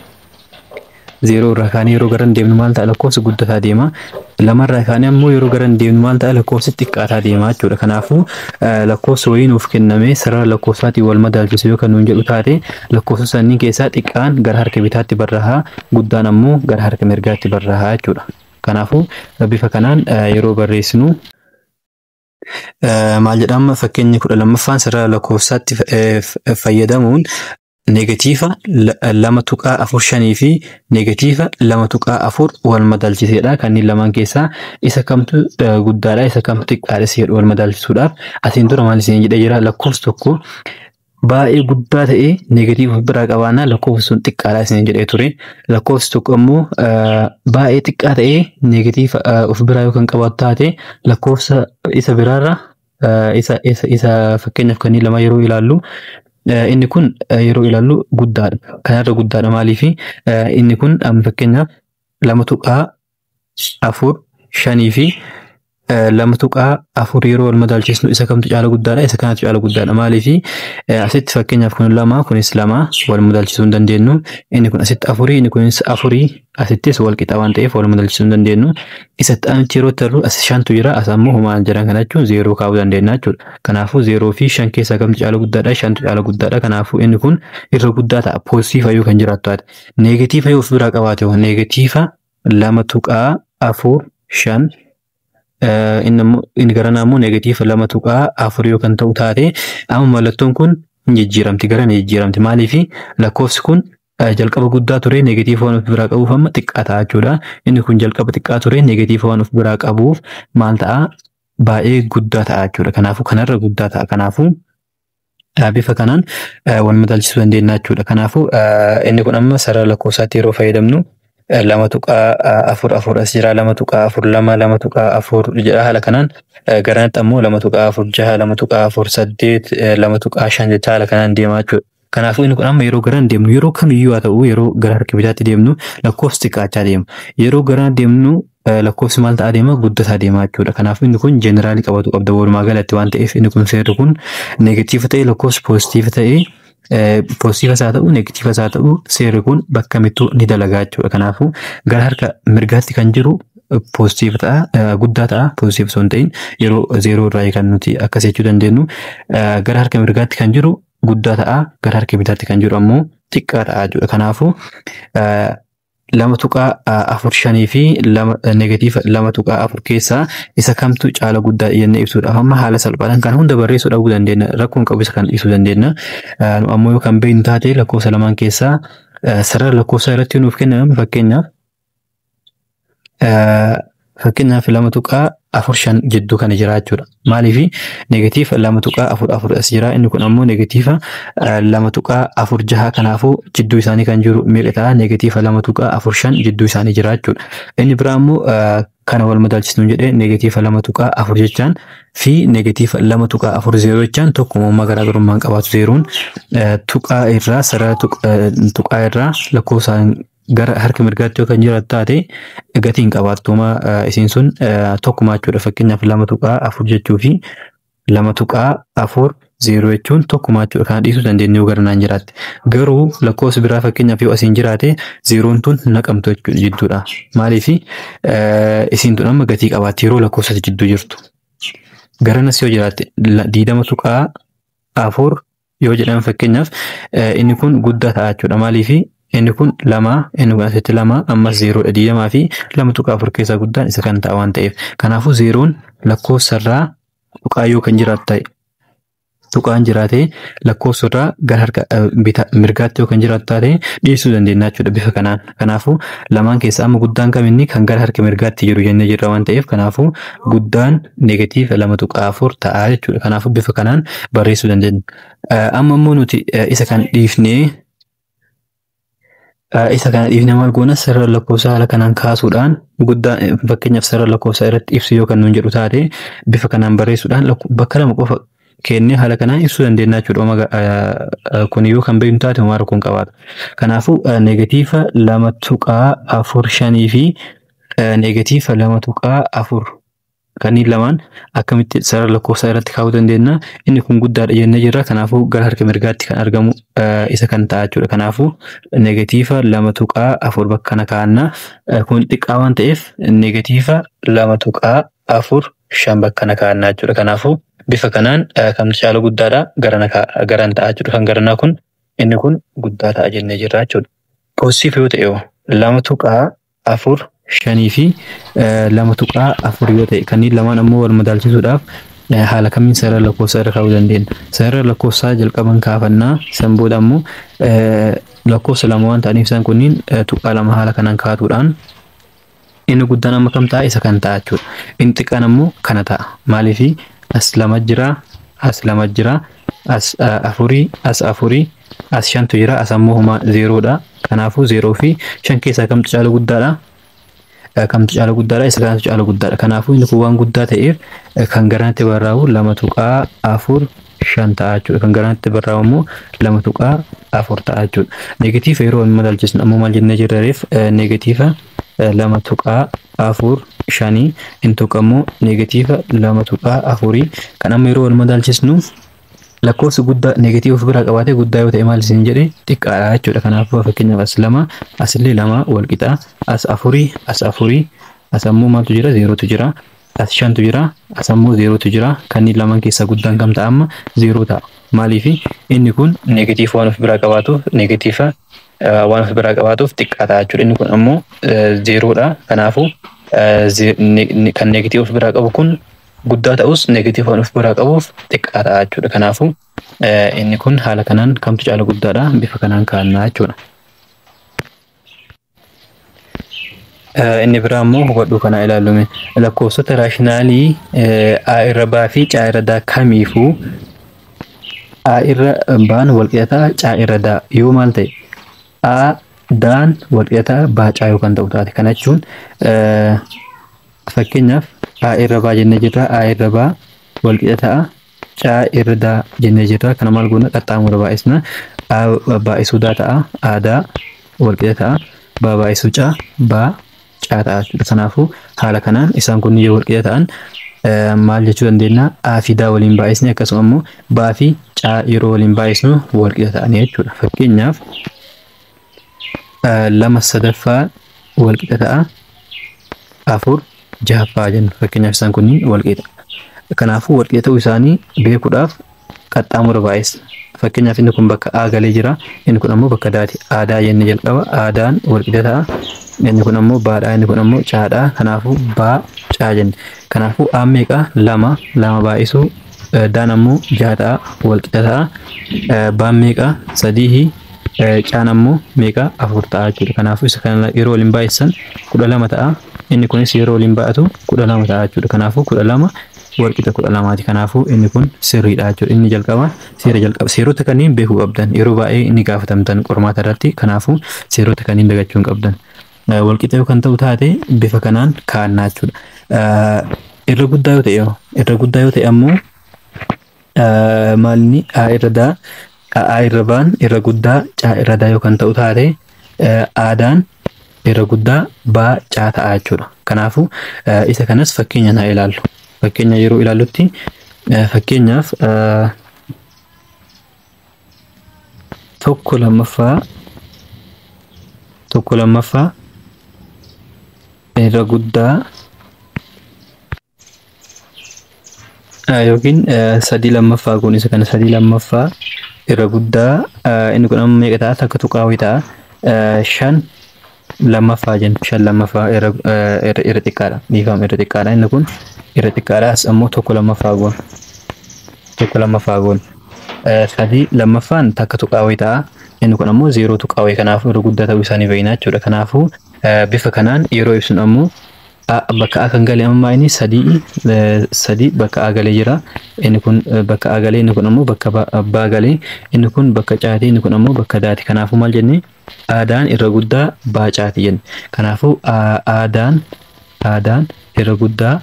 yeroo garan deemnu maal ta'a? Lakkoofsi guddataa deema. 2 irraa kaanee ammoo yeroo garan deemnu maal ta'a? Lakkoofsi xiqqaataa deema jechuudha. Kanaafuu lakkoofsi wayii nuuf kenname sarara lakkoofsaatiin wal madaalchisu yoo kan nuun jedhu taate lakkoofsa sanniin keessaa xiqqaan gara harka bitaatti barraa'aa, guddaan ammoo gara harka mirgaatti barraa'aa jechuudha. Kanaafuu bifa kanaan yeroo barreessinu maal jedhama? Fakkeenyi 12ffaan sarara lakkoofsaatti fayyadamuun negatiifa lama tuqaa afur shanii fi negatiifa lama tuqaa afur wal madaalchiseedha. Kanneen lamaan keessaa isa kamtu guddaadha isa kamtu xiqqaadha si wal madaalchisuudhaaf asiin dura maal isin jedhee jira lakkoofsi tokko baay'ee guddaa ta'ee negatiiva biraa qabaannaa lakkoofsi sun xiqqaadha isin jedhee ture. Lakkoofsi tokko immoo baay'ee xiqqaa ta'ee negatiiva of biraa yookaan qabaatu taate lakkoofsa isa biraarra isa fakkeenyaaf kanneen lama yeroo ilaallu inni kun yeroo ilaallu guddaadha. Kanarra guddaadha maaliifi inni kun fakkeenyaaf lama tuqaa afur shanii fi lama tuqaa afur yeroo wal madaalchisnu isa kamtu caala guddaadha isa kanatu caala guddaadha maaliifi asitti fakkeenyaaf kun lama kunis lama wal madaalchisuu hin dandeenyu inni kun asitti afurii inni kunis afurii asittis wal qixa waan ta'eef wal madaalchisuu hin dandeenyu isatti aanutti yeroo tarru as shantu jira as ammoo homaa jiran kana jechuun zeeroo kaa'uu dandeenya jechuudha. Kanaafuu zeeroo fi shan keessaa kamtu caala guddaadha shantu caala guddaadha. Kanaafuu inni kun irra guddaa ta'a poozitiiva yoo kan jiraattu taate neegatiiva yoo of biraa qabaate neegatiiva lama tuqaa afur shan inni garanaa immoo negatiiva lama tuqaa afur yoo kan ta'u taate amma mallattoon kun jijjiiramti gara jijjiiramti maaliifi lakkoofsi kun jalqaba guddaa ture negatiiva waan of biraa qabuuf amma xiqqaa ta'a jechuudha. Inni kun jalqaba xiqqaa ture negatiiva waan of biraa qabuuf maal ta'a baay'ee guddaa ta'a jechuudha. Kanaafuu kanarra guddaa ta'a. Kanaafuu bifa kanaan wal madaalchisuu dandeenya jechuudha. Kanaafuu inni kun amma sarara lakkoofsaatti yeroo fayyadamnu lama tuqaa afur afur as jira lama tuqaa afur lama tuqaa afur jedha haala kanaan garanatti ammoo lama tuqaa afur jaha lama tuqaa afur saddeet lama tuqaa shan jecha haala kanaan deemaa jechuudha. Kanaafuu inni kun amma yeroo garaan deemnu yeroo kamiyyuu haa ta'u yeroo gara harka bitaatti deemnu lakkoofsi xiqqaachaa deema. Yeroo garaan deemnu lakkoofsi maal ta'aa deema guddataa deemaa jechuudha. Kanaafuu inni kun jeeneraalii qabatu qabda walumaa galatti waan ta'eef inni kun seerri kun negatiiva ta'e lakkoofsi poozitiiva ta'e poozitiivas haa ta'u negatiivas haa ta'u seerri kun bakka mittuu ni dalagaa jechuudha. Kanaafuu gara harka mirgaatti kan jiru poozitiiva ta'a guddaa ta'a poozitiiva osoo hin ta'in yeroo zeeroo irraa kan nuti akkas jechuu dandeenyu gara harka mirgaatti kan jiru guddaa ta'a gara harka bitaatti kan jiru ammoo xiqqaa ta'a jechuudha. Kanaafuu lama tuqaa afur shanii fi negatiiva lama tuqaa afur keessaa isa kamtu caala guddaa jennee ibsuudhaaf amma haala salphaadhaan kan hunda barreessuu dhabuu dandeenya rakkoon qabu isa kan ibsuu dandeenya. Ammoo yoo kan beeknu taate lakkoofsa lamaan keessaa sarara lakkoofsaa irratti nuuf kenname fakkeenyaaf lama tuqaa afur shan jidduu kana jira jechuudha. Maaliifi negatiiva lama tuqaa afur afur as jira inni kun ammoo negatiiva lama tuqaa afur jaha kanaafuu jidduu isaanii kan jiru meeqa ta'a negatiiva lama tuqaa afur shan jidduu isaanii jira jechuudha. Inni biraa ammoo kana wal madaalchisnu jedhee negatiiva lama tuqaa afur jechaan fi negatiiva lama tuqaa afur zeeroo jechaan tokkummaa garaagarummaan qabaatu zeeroon tuqaa irraa sarara tuqaa irraa lakkoofsaan gara harka mirgaatti yoo kan jiraatu taate gatiin qabaatuma isiin sun tokkummaa jechuudha. Fakkeenyaaf lama tuqaa afur jechuu fi lama tuqaa afur zeeroo jechuun tokkummaa jechuudha. Kana dhiisuu dandeenya yoo garanaan jiraatte. Garuu lakkoofsi biraa fakkeenyaaf yoo asiin jiraate zeeroon tun naqamtu jechuudha jidduudha. Maaliifi isiin tun amma gatii qabaatti yeroo lakkoofsatti jidduu jirtu. Garanas yoo jiraatte 20 tuqaa afur yoo jedhamu fakkeenyaaf inni kun guddaa ta'a jechuudha. Maaliifi inni kun lama inni kun asitti lama ammas zeeroodha 20 fi lama tuqaa afur keessaa guddaan isa kan ta'a waan ta'eef. Kanaafuu zeeroon lakkoofsarraa tuqaa yoo kan jiraatu ta'e tuqaan jiraate lakkoofsarraa gara harka mirgaatti yoo kan jiraatu taate dhiisuu dandeenya jechuudha bifa kanaan. Kanaafuu lamaan keessaa amma guddaan kaminni kan gara harka mirgaatti jiru jennee jirra waan ta'eef kanaafuu guddaan negatiiva lama tuqaa afur ta'a jechuudha. Kanaafuu bifa kanaan barreessuu dandeenya. Amma immoo nuti isa kan dhiifnee maal goona sarara lakkoofsaa haala kanaan kaasuudhaan guddaan fakkeenyaaf sarara lakkoofsaa irratti ibsu yoo kan nuun jedhu taate bifa kanaan barreessuudhaan bakka lama qofa kennee haala kanaan ibsuu dandeenya jechuudha. Kun yoo kan beeknu taate homaa rakkoon qabaata. Kanaafuu negatiiva lama tuqaa afur shanii fi negatiiva lama tuqaa afur kanneen lamaan akkamitti sarara lakkoofsaa irratti kaa'uu dandeenya. Inni kun guddaadha jennee jirra. Kanaafuu gara harka mirgaatti kan argamu isa kan ta'a jechuudha. Kanaafuu negatiiva lama tuqaa afur bakka kana kaa'anna. Kun xiqqaa waan ta'eef negatiiva lama tuqaa afur shan bakka kana kaa'anna jechuudha. Kanaafuu bifa kanaan kamtu caala guddaadha garan ta'a jechuudha. Kan garanaa kun inni kun guddaa ta'a jennee jirra jechuudha. Poozitiiva yoo ta'e lama tuqaa afur shanii fi lama tuqaa afur yoo ta'e kanneen lamaan ammoo wal madaalchisuudhaaf haala kamiin sarara lakkoofsaa irra kaa'uu dandeenya. Sarara lakkoofsaa jalqaban kaafannaa san booda ammoo lakkoofsa lama waan ta'aniif isaan kunniin tuqaa lama haala kanaan kaa'atuudhaan inni guddaan amma kam ta'a isa kan ta'a jechuudha. Inni xiqqaan ammoo kana ta'a. Maaliif as lama jira, as lama jira, as afurii, as afurii, as shantu jira, as ammoo homa zeeroodha. Kanaafuu zeeroo fi shan keessaa kamtu caala guddaadha? Kamtu caala guddaadha? Isa kanatu caala guddaadha. Kanaafuu inni kun waan guddaa ta'eef kan garanatti barraa'u 2.4 ta'a jechuudha. Kan garanatti barraa'u ammoo 2.4 ta'a jechuudha. Negatiiva yeroo hin madaalchisnu ammoo maal jennee jirreef negatiiva 2.4 inni tokko ammoo negatiiva 2.4 kan amma yeroo wal madaalchisnu lakkoofsi guddaa negatiiva of biraa qabaatee guddaa yoo ta'e maal isin jedhe xiqqaadha jechuudha. Kanaafuu fakkeenyaaf as lama asillee lama wal qixa as afurii as ammoo maaltu jira zeerootu jira as shantu jira as ammoo zeerootu jira kanneen lamaan keessaa guddaan kam ta'a amma zeeroo ta'a. Maaliif inni kun negatiiva waan of biraa qabaatuuf negatiiva waan of biraa qabaatuuf xiqqaa ta'a jechuudha. Inni kun ammoo zeeroodha. Kanaafuu kan negatiiva of biraa qabu kun guddaa ta'us negatiiva waan of biraa qabuuf xiqqaa ta'a jechuudha. Kanaafuu inni kun haala kanaan kamtu caala guddaadha bifa kanaan kaa'annaa jechuudha. Inni biraa ammoo hubadhuu kana ilaalume lakkoofsota raashinaalii a irra baa fi caa irra daa kamiifuu a irra baan walqixa caa irra daa yoo maal ta'e a daan walqixa baa caa yoo kan ta'u taate kana jechuun fakkeenyaaf a irra baa jennee jirra a irra baa walqixa ta'a caa irra daa jennee jirra kana maal goona qaxxaamura baay'isna a baay'isuu daa ta'a aadaa walqixa ta'a baa baay'isuu caa baa caa ta'a jechuudha. Kanaafuu haala kanaan isaan kun yoo walqixa ta'an maal jechuu dandeenya a fi daa waliin baay'isne akkasuma immoo baa fi caa yeroo waliin baay'isnu walqixa ta'anii jechuudha. Fakkeenyaaf 2/3 walqixa ta'a 4 jahaffaa jenna. Fakkeenyaaf isaan kunniin walqixa. Kanaafuu walqixa ta'uu isaanii beekuudhaaf qaxxaamura baay'isna. Fakkeenyaaf inni kun bakka a galee jira inni kun ammoo bakka daati. Aadaa jennee jalqaba aadaan walqixa ta'a. Inni kun ammoo baadhaa inni kun ammoo caadhaa. Kanaafuu baa caa jenne. Kanaafuu a meeqa lama baay'isuu daan ammoo jaha ta'a walqixa ta'a. Baan meeqa sadii caan ammoo meeqa 4 ta'a jechuudha. Kanaafuu isa kana yeroo waliin baay'isan 12 ta'a. Inni kunis yeroo waliin baay'atu 12 ta'a jechuudha. Kanaafuu 12 walqixa 12ti. Kanaafuu inni kun sirriidha jechuudha. Inni jalqaba seera jalqaba. Seerota kanneen beekuu qabdan. Yeroo baay'ee inni gaafatamtan qormaata irratti. Kanaafuu seerota kanneen dagachuu hin qabdan. Walqixa yoo kan ta'u taate bifa kanaan kaa'annaa jechuudha. Irra guddaa yoo ta'e ammoo maalni a irra daa a irra baan irra guddaa caa irra daa yoo kan ta'u taate aadaan irra guddaa baa caa ta'a jechuudha. Kanaafuu isa kanas fakkeenya naa ilaallu. Fakkeenya yeroo ilaallutti fakkeenyaaf tokko lammaffaa irra guddaa yookiin 3 lammaffaa kun isa kana 3 lammaffaa irra guddaa inni kun amma meeqa ta'a takka tuqaawii ta'a 5 lammaffaa jenna 5 lammaffaa irra xiqqaadha dhiifama irra xiqqaadha inni kun irra xiqqaadhaas ammoo tokko lammaffaa goon 3 lammaffaan takka tuqaawii ta'a inni kun ammoo 0 tuqaawii kanaafuu irra guddaa ta'uu isaanii beekna jechuudha. Kanaafuu bifa kanaan yeroo ibsinu ammoo bakka a kan galee amma inni 3 bakka a galee jira. Inni kun bakka a galee inni kun ammoo bakka baa galee inni kun bakka caati inni kun ammoo bakka daati. Kanaafuu maal jennee aadaan irra guddaa baa caati jenne. Kanaafuu aadaan irra guddaa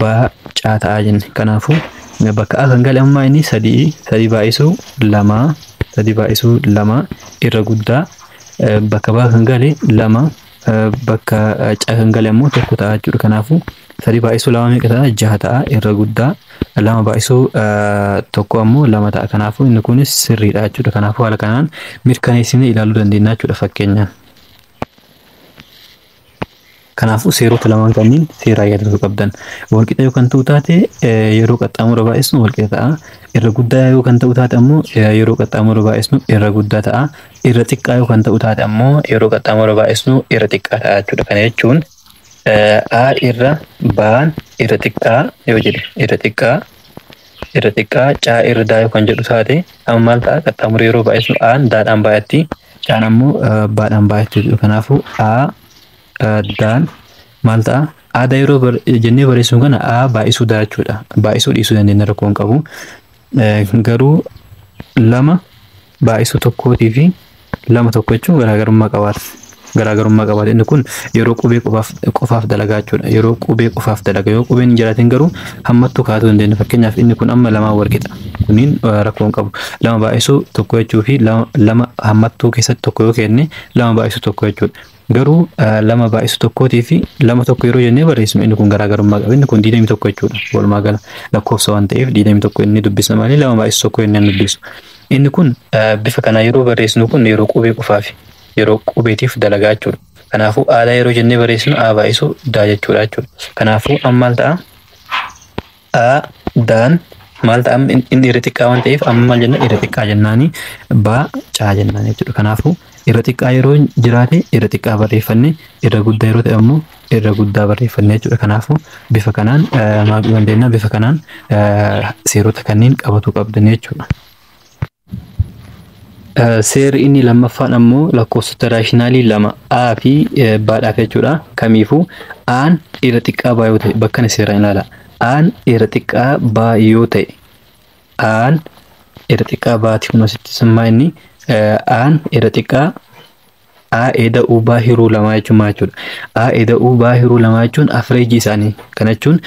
baa caa ta'a jenne. Kanaafuu bakka a kan galee amma inni 3 baay'isuu 2 irra guddaa bakka baa kan galee 2 bakka caa kan galee ammoo tokko ta'a jechuudha. Kanaafuu 3 baay'isuu 2 meeqa ta'a 6 ta'a irra guddaa 2 baay'isuu tokko ammoo 2 ta'a. Kanaafuu inni kunis sirriidha jechuudha. Kanaafuu haala kanaan mirkaneessinee ilaaluu dandeenya jechuudha fakkeenyaan. Kanaafuu seerota lamaan kanneen seeraa yaadachuu qabdan. Walqixa yoo kan ta'u taate yeroo qaxxaamura baay'isnu walqixa ta'a. Irra guddaa yoo kan ta'u taate ammoo yeroo qaxxaamura baay'isnu irra guddaa ta'a. Irra xiqqaa yoo kan ta'u taate ammoo yeroo qaxxaamura baay'isnu irra xiqqaa ta'a jechuudha. Kana jechuun A irra baan irra xiqqaa yoo jedhe irra xiqqaa caa irra daa yoo kan jedhu taate amma maal ta'a qaxxaamuree yeroo baay'isu aan daadhaan baay'atti caan ammoo baadhaan baay'atti jechuudha. Kanaafuu daan maal ta'a aadaa yeroo jennee barreessuun kana baay'isuu daa jechuudha. Baay'isuu dhiisuu dandeenya rakkoo hin qabu. Garuu lama baay'isuu tokkootii fi lama tokko jechuun garaagarummaa qabaata. Inni kun yeroo qubee qofaaf dalagaa jechuudha. Yeroo qubee qofaaf dalaga yoo qubeen hin jiraatin garuu hammattuu kaa'uu dandeenya. Fakkeenyaaf inni kun amma lamaan wal qixa. Kuniin rakkoo hin qabu. Lama baay'isuu tokko jechuu fi lama hammattuu keessatti tokko yoo kenne lama baay'isuu tokko jechuudha. Garuu lama baay'isuu tokkootii fi lama tokko yeroo jennee barreessinu inni kun garaagarummaa qaba. Inni kun 21 jechuudha. Walumaa gala lakkoofsa waan ta'eef 21 inni dubbisna malee lama baay'isuu tokko inni dubbisu. Inni kun bifa kanaa yeroo barreessinu kun yeroo qubee qofaafi. Yeroo qubeetiif dalagaa jechuudha. Kanaafuu aadaa yeroo jennee barreessinu baay'isuu daa jechuudha jechuudha. Kanaafuu amma maal ta'a? Daan maal ta'a? Inni irra xiqqaa waan ta'eef amma maal jenna? Irra xiqqaa jennaani caa jennaan jechuudha. Kanaafuu irra xiqqaa yeroo jiraate irra xiqqaa barreeffanne irra guddaa yeroo ta'e ammoo irra guddaa barreeffanne jechuudha. Kanaafuu bifa kanaan maal dandeenya? Bifa kanaan seerota kanneen qabatu qabdan jechuudha. Seerri inni lammaffaan ammoo lakkoofsota raashinaalii lama A fi baadhaaf jechuudha. Kamiifuu aan irra xiqqaa baa yoo ta'e bakkana seeraan ilaala. Aan irra xiqqaa baa yoo ta'e aan irra xiqqaa baati kun asitti simmaa inni aan irra xiqqaa A eda'uu baa hiruu lamaa jechuudha. A eda'uu baa hiruu lamaa jechuun afreejii isaanii. Kana jechuun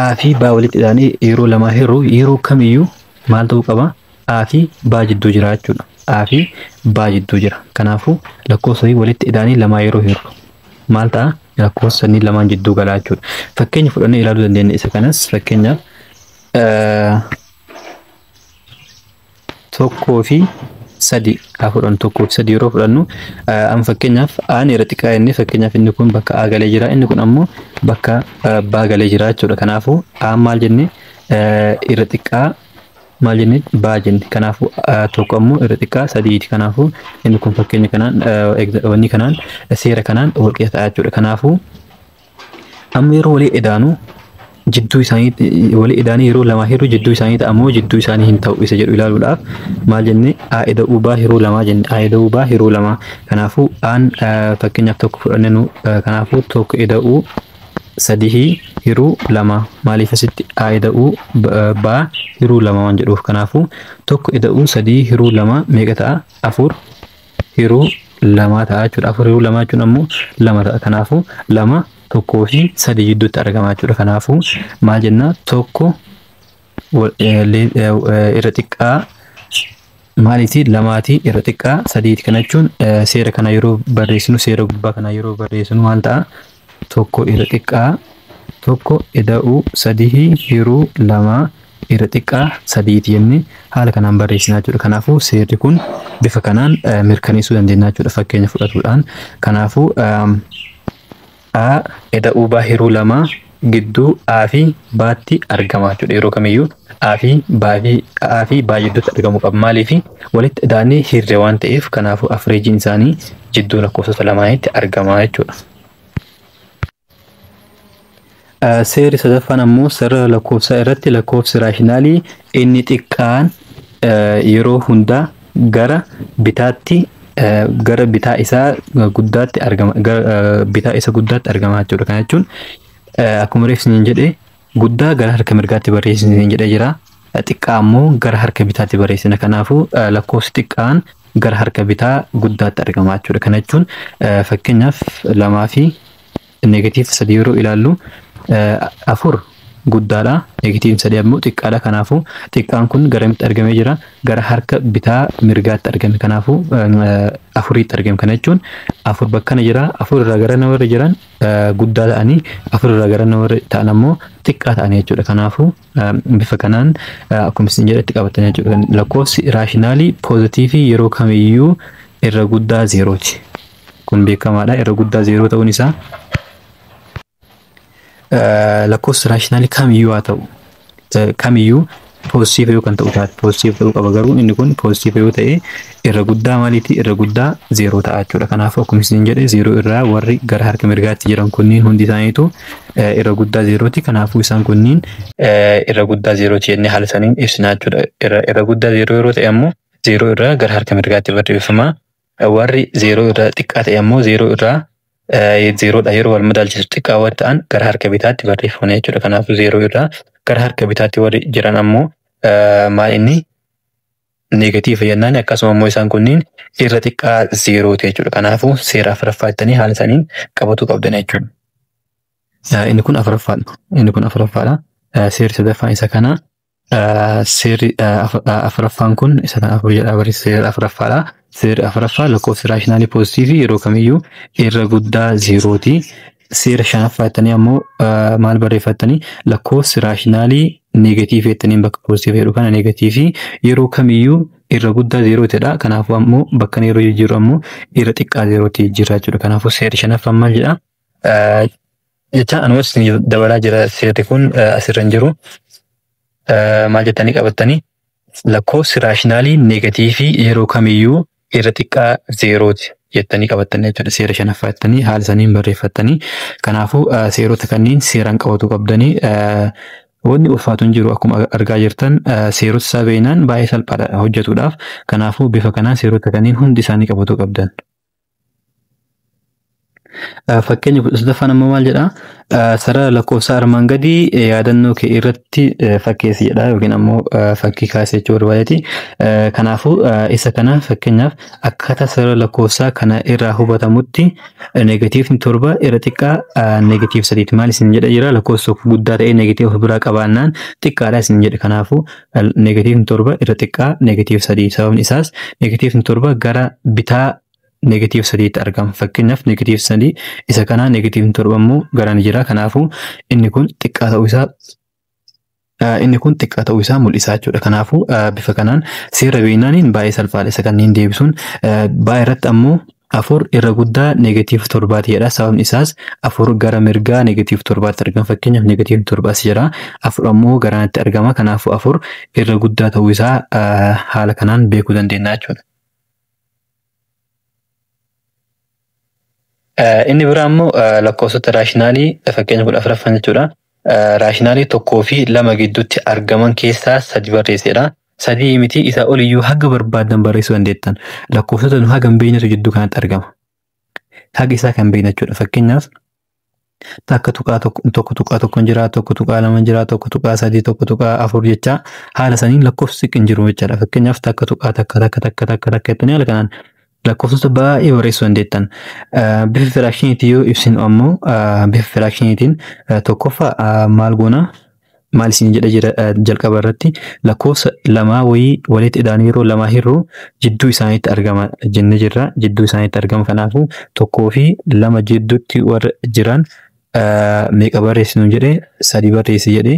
A fi baa walitti hidhaanii yeroo lamaa hiruu yeroo kamiyyuu maal ta'uu qaba? A fi baa jidduu jira jechuudha. A fi baa jidduu jira. Kanaafuu lakkoofsa walitti hidhaanii lamaa yeroo hirru maal ta'a? Lakkoofsa lamaan jidduu galaa jechuudha. Fakkeenya fudhannee ilaaluu dandeenya isa kanas fakkeenyaaf tokkoo fi sadii fudhannu tokkoo fi sadii yeroo fudhannu amma fakkeenyaaf aan irra xiqqaa jennee fakkeenyaaf inni kun bakka A galee jira inni kun ammoo bakka baa galee jira jechuudha. Kanaafuu aan maal jennee irra xiqqaa maal jennee baa jenne. Kanaafuu tokko ammoo irra xiqqaa sadiiti. Kanaafuu inni kun fakkeenya kanaan wanni kanaan seera kanaan wal qixa ta'a jechuudha. Kanaafuu amma yeroo walii edaanu jidduu isaanii walii edaanii yeroo lama hiruu jidduu isaanii ta'amoo jidduu isaanii hin ta'u isa jedhu ilaaluudhaaf maal jenne A eda'uu baa hiruu lamaa jenne. A eda'uu baa hiruu lamaa. Kanaafuu aan fakkeenyaaf tokko fudhannee kanaafuu tokko eda'uu sadii hiruu lama maaliif asitti A eda'uu baa hiruu lama waan jedhuuf. Kanaafuu tokko eda'uu sadii hiruu lama meeqa ta'a? Afur hiruu lama ta'a jechuudha. Afur hiruu lama jechuun ammoo lama ta'a. Kanaafuu lama tokkoo fi sadii jidduutti argama jechuudha. Kanaafuu maal jenna? Tokko irra xiqqaa maaliiti? Lamaati irra xiqqaa sadiiti. Kana jechuun seera kana yeroo barreessinu seera gubbaa kana yeroo barreessinu maal ta'a? Tokko irra xiqqaa tokko eda'uu sadii hiruu lama irra xiqqaa sadiiti jennee haala kanaan barreessinaa jechuudha. Kanaafuu seerri kun bifa kanaan mirkaneessuu dandeenya jechuudha fakkeenya fudhatuudhaan. Kanaafuu A eda'uu baa hiruu lama gidduu A fi baatti argama jechuudha. Yeroo kamiyyuu A fi baa jidduutti argamuu qaba. Maaliif walitti hidhaanii hirre waan ta'eef kanaafuu afreejiin isaanii jidduu lakkoofsota lamaanitti argama jechuudha. Seerri sadaffaan ammoo sarara lakkoofsaa irratti lakkoofsi raashinaalii inni xiqqaan yeroo hundaa gara bitaatti gara bitaa isaa guddaatti argama. Gara bitaa isa guddaatti argama jechuudha. Kana jechuun akkuma reefsiniin jedhee guddaa gara harka mirgaatti barreessiniin jedhee jira. Xiqqaa ammoo gara harka bitaatti barreessina. Kanaafuu lakkoofsi xiqqaan gara harka bitaa guddaatti argama jechuudha. Kana jechuun fakkeenyaaf lamaa fi neegatiif sadii yeroo ilaallu afur guddaadha. Neegatiivni sadii ammoo xiqqaadha. Kanaafuu xiqqaan kun garamitti argamee jira? Gara harka bitaa mirgaatti argame. Kanaafuu afuritti argame. Kana jechuun afur bakkana jira. Afur irraa gara nama irra jiran guddaa ta'anii afur irraa gara nama irra ta'an ammoo xiqqaa ta'anii jechuudha. Kanaafuu bifa kanaan akkuma isin jedhetti qabatan jechuudha. Lakkoofsi raashinaalii poozitiivii yeroo kamiyyuu irra guddaa zeerooti. Kun beekamaadha. Irra guddaa zeeroo ta'uun isaa lakkoofsi raashinaalii kamiyyuu haa ta'u kamiyyuu positive yoo kan ta'u taate positive ta'uu qaba garuu inni kun positive yoo ta'e irra guddaa maaliiti irra guddaa 0 ta'a jechuudha. Kanaafuu akkuma isin jedhe 0 irraa warri gara harka mirgaatti jiran kunniin hundi isaaniitu irra guddaa 0ti. Kanaafuu isaan kunniin irra guddaa 0ti jennee haala saniin ibsinaa jechuudha. Irra guddaa 0 yeroo ta'e ammoo 0 irraa gara harka mirgaatti barreeffama. Warri 0 irraa xiqqaa ta'e ammoo 0 irraa 0dha yeroo wal madaalchisu xiqqaa warri ta'an gara harka bitaatti barreeffamne jechuudha. Kanaafuu 0 irraa gara harka bitaatti warri jiran ammoo maal inni negatiiva jennaan. Akkasuma immoo isaan kunniin irra xiqqaa 0ti jechuudha. Kanaafuu seera afuraffaatti haala saniin qabatu qabdan jechuudha. Inni kun afuraffaadha. Inni kun afuraffaadha. Seerri sadaffaan isa kana. Seerri afuraffaan kun isa kana afur jedha barreessa seera afuraffaadha. Seerri afuraffaa lakkoofsi raashinaali poozitiivii yeroo kamiyyuu irra guddaa 0ti. Seera shanaffaatti ammoo maal barreeffattanii lakkoofsi raashinaalii negatiivii jettaniin bakka poozitiivii jedhu kana negatiivii yeroo kamiyyuu irra guddaa 0tidha. Kanaafuu ammoo bakka yeroo jijjiiru ammoo irra xiqqaa 0ti jijjiirraa jechuudha. Kanaafuu seerri shanaffaan maal jedha? Jecha anumas dabalaa jira seerri kun asirra hin jiru. Maal jettanii qabattanii lakkoofsi raashinaalii negatiivii yeroo kamiyyuu irra xiqqaa 0ti jettanii qabattanii jechuudha. Seera shanaffaatti haala saniin barreeffattanii. Kanaafuu seerota kanniin seeraan qabatu qabdanii wanni ulfaatu hin jiru akkuma argaa jirtan seerota isaa beeynaan baay'ee salphaadha hojjetuudhaaf. Kanaafuu bifa kanaan seerota kanniin hundi isaanii qabatu qabdan. Fakkeenya sadaffaan ammoo maal jedha? Sarara lakkoofsa armaan gadii yaadannoo kee irratti fakkeessi jedha yookiin ammoo fakkii kaasee jechuu barbaadeeti. Kanaafuu isa kana fakkeenyaaf akkaataa sarara lakkoofsaa kana irraa hubatamutti negatiivni 7 irra xiqqaa negatiiv 3ti. Maal isin jedha jira? Lakkoofsa guddaa ta'ee negatiiv of biraa qabaannaan xiqqaadha isin jedhe. Kanaafuu negatiivni 7 irra xiqqaa negatiiv 3. Sababni isaas negatiivni 7 gara bitaa negatiiv 3tti argama. Fakkeenyaaf negatiiv 3 isa kanaa negatiivni 7 ammoo garaan jira. Kanaafuu inni kun xiqqaa ta'uu isaa mul'isaa jechuudha. Kanaafuu bifa kanaan seera beeynaaniin baay'ee salphaadha isa kanneen deebisuun. Baay'ee irratti ammoo 4 irra guddaa negatiiv 7ti jedha. Sababni isaas 4 gara mirgaa negatiiv 7tti argama. Fakkeenyaaf negatiiv 7 as jira. 4 ammoo garaanitti argama. Kanaafuu 4 irra guddaa ta'uu isaa haala kanaan beekuu dandeenya jechuudha. Inni biraa ammoo lakkoofsota raashinaalii fakkeenya 14ffaan jechuudha. Raashinaalii 1 fi 2 gidduutti argaman keessaa 3 barreessedha. 3 miti isaa oliyyuu haga barbaadan barreessuu dandeettan. Lakkoofsota nu haga hin beeknetu jidduu kanatti argama. Haga isaa kan beekna jechuudha. Fakkeenyaaf takka tuqaa tokko jira, tokko tuqaa 2 jira, tokko tuqaa 3, tokko tuqaa 4 jecha haala saniin lakkoofsi hin jiru jechaadha. Fakkeenyaaf takka tuqaa takka jettanii haala kanaan lakkoofsota baay'ee barreessuu dandeettan. Bifa firaakshiniitii yoo ibsinu ammoo bifa firaakshiniitiin tokkoffaa maal goona? Maal isin jedha jira jalqaba irratti lakkoofsa lamaa wayii walitti hidhaan yeroo lamaa hirruu jidduu isaaniitti argama jennee jirra. Jidduu isaaniitti argama. Kanaafuu 1 fi 2 jidduutti warra jiran meeqa barreessinu jedhee 3 barreessi jedhee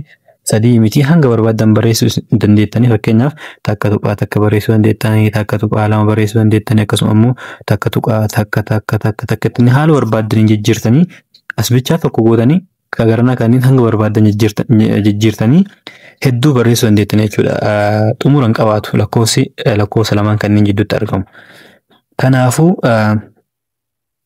3 miti hanga barbaadan barreessuu dandeettanii. Fakkeenyaaf takka tuqaa takka barreessuu dandeettanii, takka tuqaa 2 barreessuu dandeettanii, akkasuma ammoo takka tuqaa takka ittanii haala barbaadan jijjiirtanii as bichaa tokko gootanii garanaa kanneen hanga barbaadan jijjiirtanii hedduu barreessuu dandeettanii jechuudha. Xumuran qabaatu lakkoofsa lamaan kanneen jidduutti argamu. Kanaafuu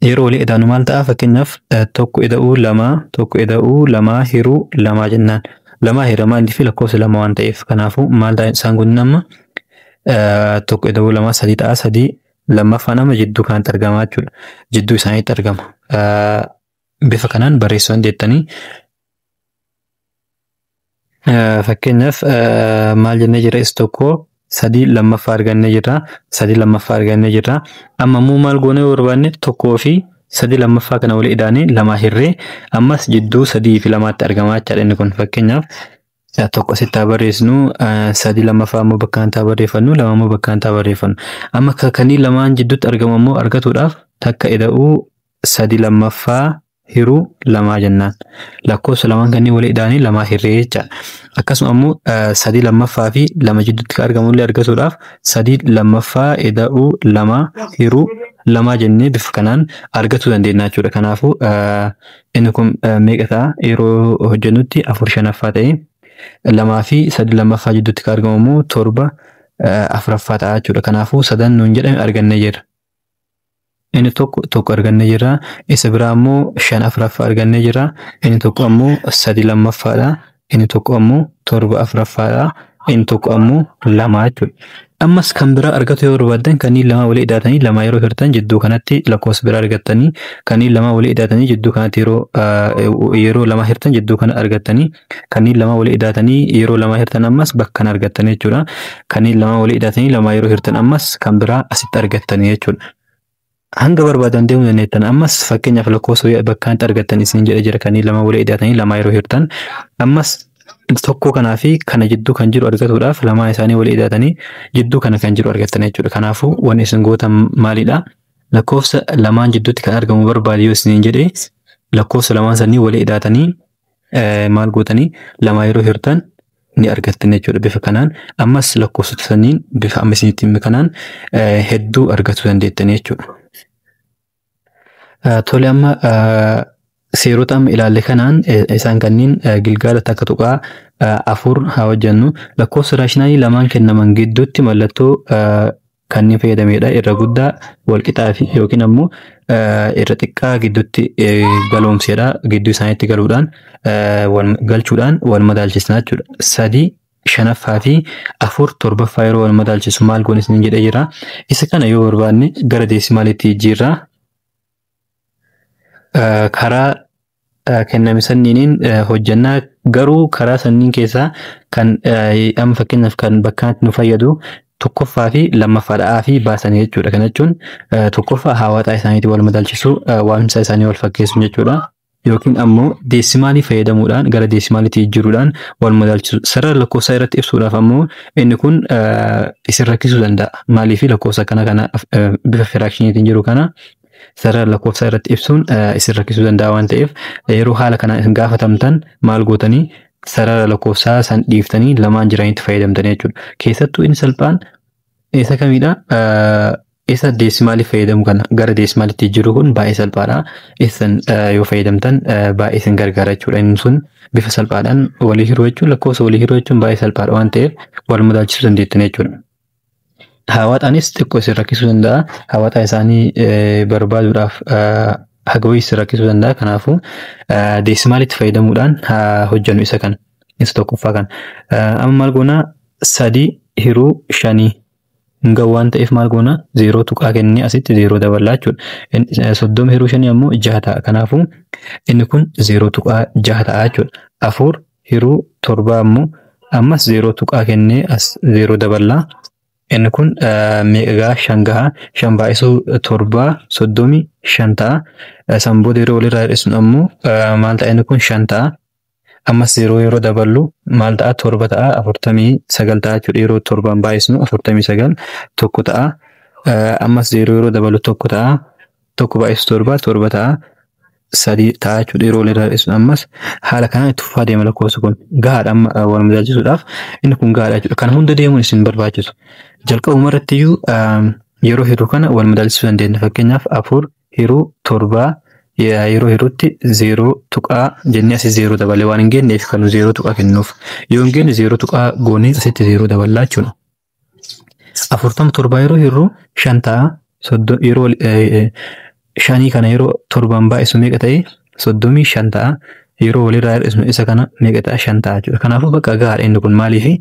yeroo walii idaanu maal ta'a? Fakkeenyaaf tokko ida'uu 2 tokko ida'uu 2 hiruu 2 jennaan. 2 hiramaa inni fi lakkoofsa 2 waan ta'eef. Kanaafuu maal ta'a isaan kun amma tokko ida'uu 2 3 ta'a. 3 lammaffaan amma jidduu kanatti argama jechuudha. Jidduu isaaniitti argama. Bifa kanaan barreessuu dandeettanii. Fakkeenyaaf maal jennee jira? Is tokko 3 lammaffaa argannee jirra. 3 lammaffaa argannee jirra. Amma immoo maal goonee barbaanne 1 fi 3 lammaffaa kana walii idaanee 2 hirree ammas jidduu 3 fi 2tti argamaa jechaadha inni kun. Fakkeenyaaf tokko asitti barreessinu 3 lammaffaa immoo bakka kanatti barreeffannu 2 immoo bakka kanatti barreeffannu. Amma kanneen lamaan jidduutti argamu immoo argatuudhaaf takka ida'uu 3 lammaffaa hiruu 2 jennaan. Lakkoofsa lamaan kanneen walii idaanii 2 hirree jechaadha. Akkasuma ammoo 3 lammaffaa fi 2 jidduutti argamullee argatuudhaaf 3 lammaffaa ida'uu 2 hiruu 2 jennee bifa kanaan argachuu dandeenya jechuudha. Kanaafuu inni kun meeqa ta'a? Yeroo hojjennutti 4 shanaffaa ta'e lamaa fi sadi lammaffaa jidduutti kan argamu immoo torba afuraffaa ta'a jechuudha. Kanaafuu sadan nuun jedhame argannee jirra. Inni tokko argannee jirra. Isa biraa immoo shan afuraffaa argannee jirra. Inni tokko ammoo sadi lammaffaadha. Inni tokko ammoo torba afuraffaadha. Inni tokko ammoo lama jechuudha. Ammas kan biraa argatu yoo barbaadan kanneen lama walii hidhatanii lama yeroo hirtan jidduu kanatti lakkoofsa biraa argattanii kanneen lama walii hidhatanii jidduu kanatti yeroo lama hirtan jidduu kana argattanii kanneen lama walii hidhatanii yeroo lama hirtan ammas bakka argattanii jechuudha. Kanneen lama walii hidhatanii lama yeroo hirtan ammas kan biraa asitti argattanii jechuudha. Hanga barbaadan deemuu dandeettan ammas fakkeenyaaf lakkoofsa bakka argattanii isin jedhee jira kanneen lama walii hidhatanii lama yeroo hirtan ammas tokko kanaa fi kana jidduu kan jiru argatuudhaaf lamaan isaanii walii hidhatanii jidduu kana kan jiru argatanii jechuudha. Kanaafuu wanni isin gootan maalidha? Lakkoofsa lamaan jidduutti kan argamu barbaade yoo isin jedhee lakkoofsa lamaan sanii walii hidhatanii maal gootanii lama yeroo hirtan ni argatanii jechuudha. Bifa kanaan ammas lakkoofsota saniin bifa ammasiniitiin kanaan hedduu argachuu dandeettanii jechuudha. Tole amma seerota amma ilaalle kanaan isaan kanneen gilgaala takka tuqaa afur haa hojjennu. Lakkoofsa raashinaanii lamaan kennaman gidduutti mallattoo kanneen fayyadamedha. Irra guddaa walqixaa fi yookiin ammoo irra xiqqaa gidduutti galoomsedha. Gidduu isaaniitti galuudhaan galchuudhaan wal madaalchisna jechuudha. Sadii shanaffaa fi afur torbaffaa yeroo wal madaalchisu maal goone isin jedhee jira. Isa kana yoo barbaanne gara deesimaalitti jijjiirra. Karaa kenname sanniiniin hojjannaa garuu karaa sanniin keessaa kan amma fakkeenyaaf kan bakkaatti nu fayyadu tokkoffaa fi lammaffaadhaa fi baasanii jechuudha. Kana jechuun tokkoffaa hawaasa isaaniitti wal madaalchisu waamsa isaanii wal fakkeessu jechuudha. Yookiin ammoo deesimaalii fayyadamuudhaan gara deesimaalitti jijjiiruudhaan wal madaalchisu. Sarara lakkoofsaa irratti ibsuudhaaf ammoo inni kun isin rakkisuu danda'a. Maaliif lakkoofsa kana bifa firaakshiniitiin jiru kana sarara lakkoofsaa irratti ibsuun isin rakkisuu danda'a waan ta'eef yeroo haala kanaan isin gaafatamtan maal gootanii sarara lakkoofsaa san dhiiftanii lamaan jiranitti fayyadamtanii jechuudha. Keessattuu inni salphaan isa kamidha? Isa deesimaalii fayyadamu kana gara deesimaalitti jijjiiruu kun baay'ee salphaadha. Isin yoo fayyadamtan baay'ee isin gargaara jechuudha. Inni sun bifa salphaadhaan walii hiruu jechuun lakkoofsa walii hiruu jechuun baay'ee salphaadha waan ta'eef wal madaalchisuu dandeettanii jechuudha. Hawaasaanis xiqqoo isin rakkisuu danda'a. Hawaasa isaanii barbaaduudhaaf hagawii isin rakkisuu danda'a. Kanaafuu deesimaalitti fayyadamuudhaan hojjennu isa kana. Isa tokkoffaa kana. Amma maal goona? Sadii hiruu shanii Nga waan ta'eef maal goona? 0 tuqaa kennee asitti 0 dabalaa jechuudha. 30 hiruu shanii ammoo 6 ta'a. Kanaafuu inni kun 0 tuqaa 6 ta'a jechuudha. 4 hiruu 7 ammoo ammas 0 tuqaa kennee as 0 dabalaa. Inni kun meeqaa 5 gahaa 5 baay'isuu 7 35 ta'a. Sanboota yeroo walirraa hir'isuun ammoo maal ta'a? Inni kun 5 ta'a. Ammas yeroo daballu maal ta'a? 7 ta'a. 49 ta'a jechuudha. Yeroo 7 baay'isnu 49 tokko ta'a. Ammas yeroo daballu tokko ta'a. Tokko baay'isu 7 ta'a. 3 ta'a jechuudha. Yeroo walirraa hir'isuun ammas haala kanaan itti fufaa deema lakkoofsi kun. Gahaadha amma wal madaalchisuudhaaf inni kun gahaadha jechuudha. Kana hunda deemuun isin barbaachisu. Jalqabuma irratti iyyuu yeroo hiruu kana wal madaalchisuu dandeenya. Fakkeenyaaf 4 hiruu 7 yeroo hiruutti 0 tuqaa jennee asii 0 dabalee waan hin geenyeef kan 0 tuqaa kennuuf. Yoo hin geenye 0 tuqaa goonee asitti 0 dabalaa jechuudha. 47 yeroo hiruu 5 ta'a. Yeroo shanii kana yeroo 7 baay'isu meeqa ta'e? 35 ta'a. Yeroo walirraa hir'isnu isa kana meeqa ta'a? 5 ta'a jechuudha. Kanaafuu bakka gahaadha inni kun maaliifi?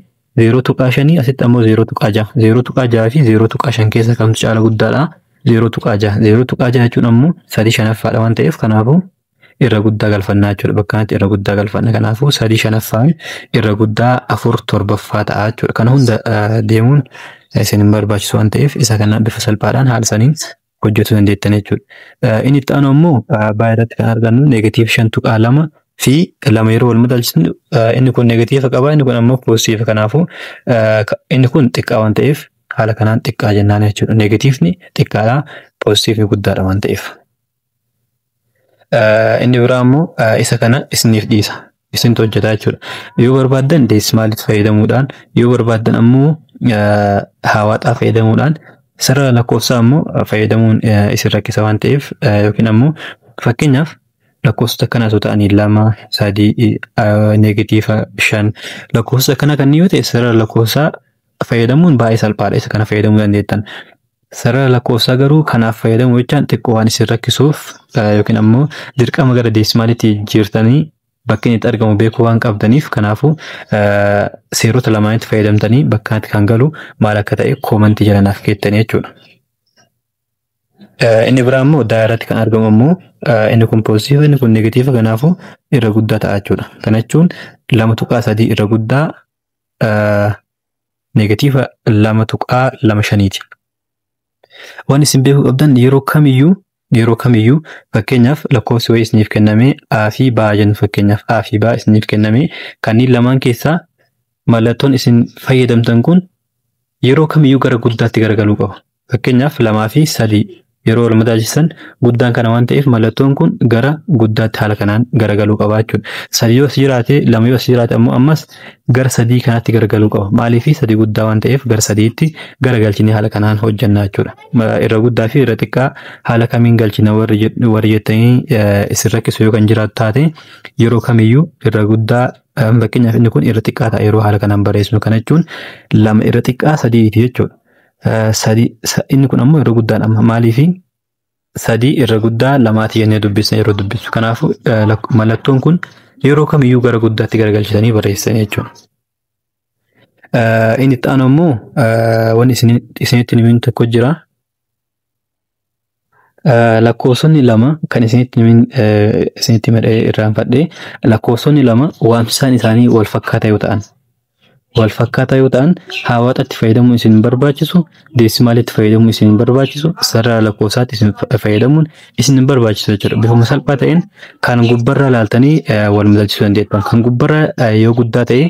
0 tuqaa 5 asitti ammoo 0 tuqaa 6. 0 tuqaa 6 fi 0 tuqaa 5 keessa kamtu caala guddaadha? 0 tuqaa 6. 0 tuqaa 6 jechuun ammoo 3 shanaffaadha waan ta'eef kanaafuu irra guddaa galfannaa jechuudha. Bakka kanatti irra guddaa galfanna. Kanaafuu 3 shanaffaa irra guddaa 4 torbaffaa ta'a jechuudha. Kana hunda deemuun isin hin barbaachisu waan ta'eef isa kana bifa salphaadhaan haala saniin hojjetuu dandeettan jechuudha. Inni itti aanu ammoo baay'eedatti kan argannu negatiiv 5 tuqaa 2 fi 2 yeroo wal madaalchisnu inni kun negatiiva qaba inni kun ammoo poozitiiva. Kanaafuu inni kun xiqqaa waan ta'eef haala kanaan xiqqaa jennaan jechuudha. Negatiivni xiqqaadha, poozitiivni guddaadha waan ta'eef. Inni biraa ammoo isa kana isiniif dhiisa. Isintu hojjetaa jechuudha. Yoo barbaaddan deesimaalitti fayyadamuudhaan yoo barbaaddan ammoo hawaadhaa fayyadamuudhaan sarara lakkoofsaa ammoo fayyadamuun isin rakkisa waan ta'eef yookiin ammoo fakkeenyaaf lakkoofsa kana osoo ta'anii 2 3 negatiiva 5 lakkoofsa kana kan yoo ta'e sarara lakkoofsaa fayyadamuun baay'ee salphaadha. Isa kana fayyadamuu dandeettan. Sarara lakkoofsaa garuu kanaaf fayyadamu jechaan xiqqoo waan isin rakkisuuf yookiin ammoo dirqama gara deesimaalitti jirtanii bakka inni argamu beekuu waan qabdaniif kanaafuu seerota lamaanitti fayyadamtanii bakka itti kan galu maal akka ta'e koomantii jalanaaf keettanii jechuudha. Inni biraa immoo daayiratti kan argamu immoo inni kun poozitiiva inni kun negatiiva kanaafuu irra guddaa ta'a jechuudha. Kana jechuun 2.3 irra guddaa negatiiva 2.25ti. Waan isin beekuu qabdan yeroo kamiyyuu fakkeenyaaf lakkoofsi wayii isiniif kenname A fi B jennu fakkeenyaaf A fi B isiniif kenname kanneen lamaan keessaa mallattoon isin fayyadamtan kun yeroo kamiyyuu gara guddaatti garagaluu qaba. Fakkeenyaaf 2 fi 3 yeroo wal madaalchisan guddaan kana waan ta'eef mallattoon kun gara guddaatti haala kanaan garagaluu qaba jechuudha. 3 yoo jiraate 2 yoo jiraate ammoo ammas gara 3 kanaatti garagaluu qaba. Maaliif 3 guddaa waan ta'eef gara 3tti garagalchinee haala kanaan hojjannaa jechuudha. Irra guddaa fi irra xiqqaa haala kamiin galchina warri jettanii isin rakkisu yoo kan jiraatu taate yeroo kamiyyuu irra guddaa fakkeenyaaf inni kun irra xiqqaa ta'a yeroo haala kanaan barreessinu kana jechuun 2 irra xiqqaa 3ti jechuudha. Inni kun ammoo irra guddaan amma maaliifi 3 irra guddaa 2ti jennee dubbisna yeroo dubbisu. Kanaafuu mallattoon kun yeroo kamiyyuu gara guddaatti garagalchitanii barreessanii jechuudha. Inni itti aanu ammoo wanni isinitti himin tokko jira. Lakkoofsonni 2 kan isinitti madhee irraanfadhee lakkoofsonni 2 waamsisaan isaanii wal fakkaataa yoo ta'an hawaasatti fayyadamuun isin barbaachisu deesimaalitti fayyadamuun isin barbaachisu sarara lakkoofsaatti isin fayyadamuun isin barbaachisu jechuudha. Bifuma salphaa ta'een kan gubbarraa laaltanii wal madaalchisuu dandeettan. Kan gubbarraa yoo guddaa ta'e